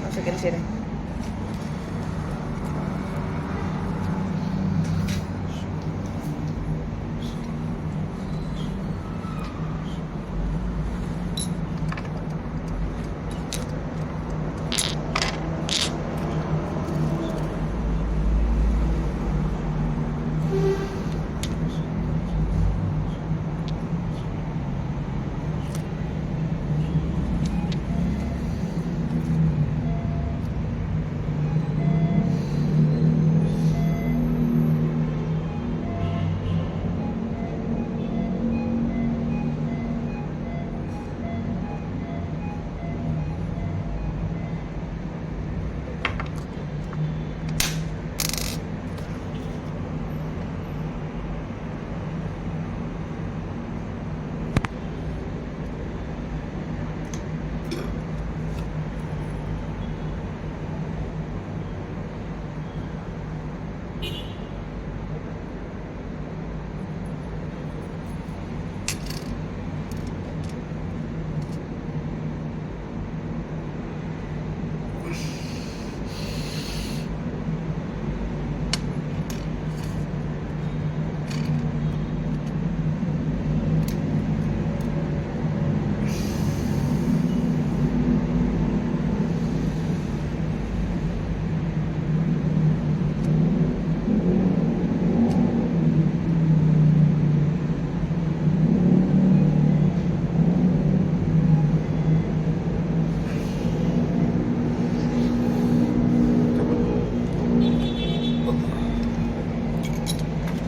Masukin sini.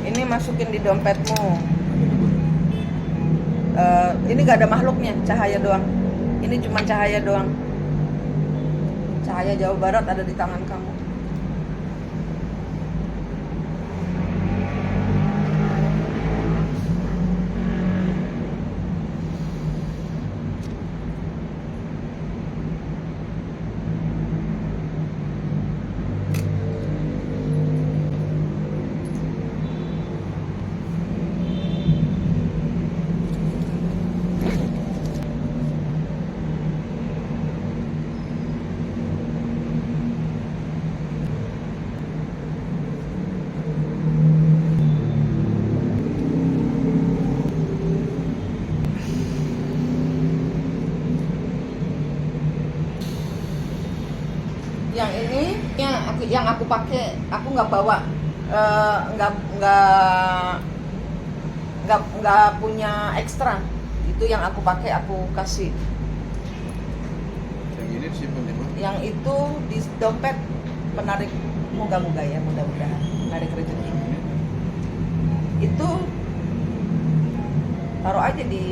Ini masukin di dompetmu. Ini gak ada makhluknya, cahaya doang. Ini cuma cahaya doang. Cahaya Jawa Barat ada di tangan kamu. Yang ini yang aku pakai, aku nggak bawa, nggak punya ekstra. Itu yang aku pakai, aku kasih. Yang ini disimpan di mana? Yang itu di dompet penarik, moga-moga ya, mudah-mudahan menarik rezeki. Itu taruh aja di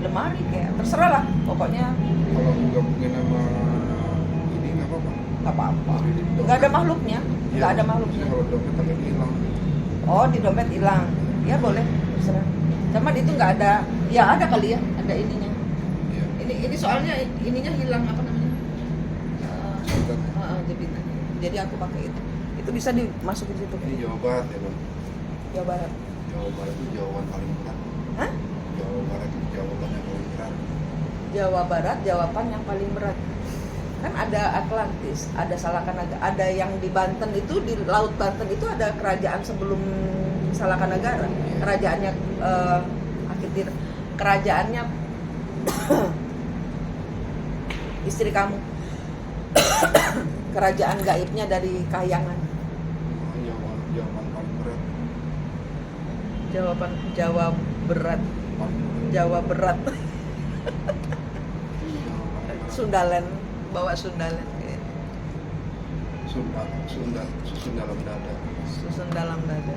lemari, kayak terserah lah pokoknya. Kalau gabungin sama ini nggak apa-apa. Nggak apa-apa, Tapi di dompet- nggak ada makhluknya, Iya, nggak ada makhluknya. Kalau dompet kan ini hilang. Oh, di dompet hilang, ya boleh, terserah. Cuman itu nggak ada, ya ada kali ya, ada ininya. Iya. Ini soalnya ininya hilang, apa namanya? Jepitan. Jepitan. Jadi aku pakai itu. Itu bisa dimasukin situ. Ini Jawa Barat ya, Bang. Jawa Barat. Jawa Barat itu jawaban paling berat. Hah? Jawa Barat itu jawaban yang paling berat. Jawa Barat jawaban yang paling berat. Kan ada Atlantis, ada Salakanaga, ada yang di Banten itu, di Laut Banten itu ada kerajaan sebelum Salakanagara. Kerajaannya Akitir, kerajaannya istri kamu. Kerajaan gaibnya dari Kahyangan. Jawaban paling berat. Jawa berat. Jawa berat. Sundalen, bawa Sundalen. Susun dalam dada. Susun dalam dada.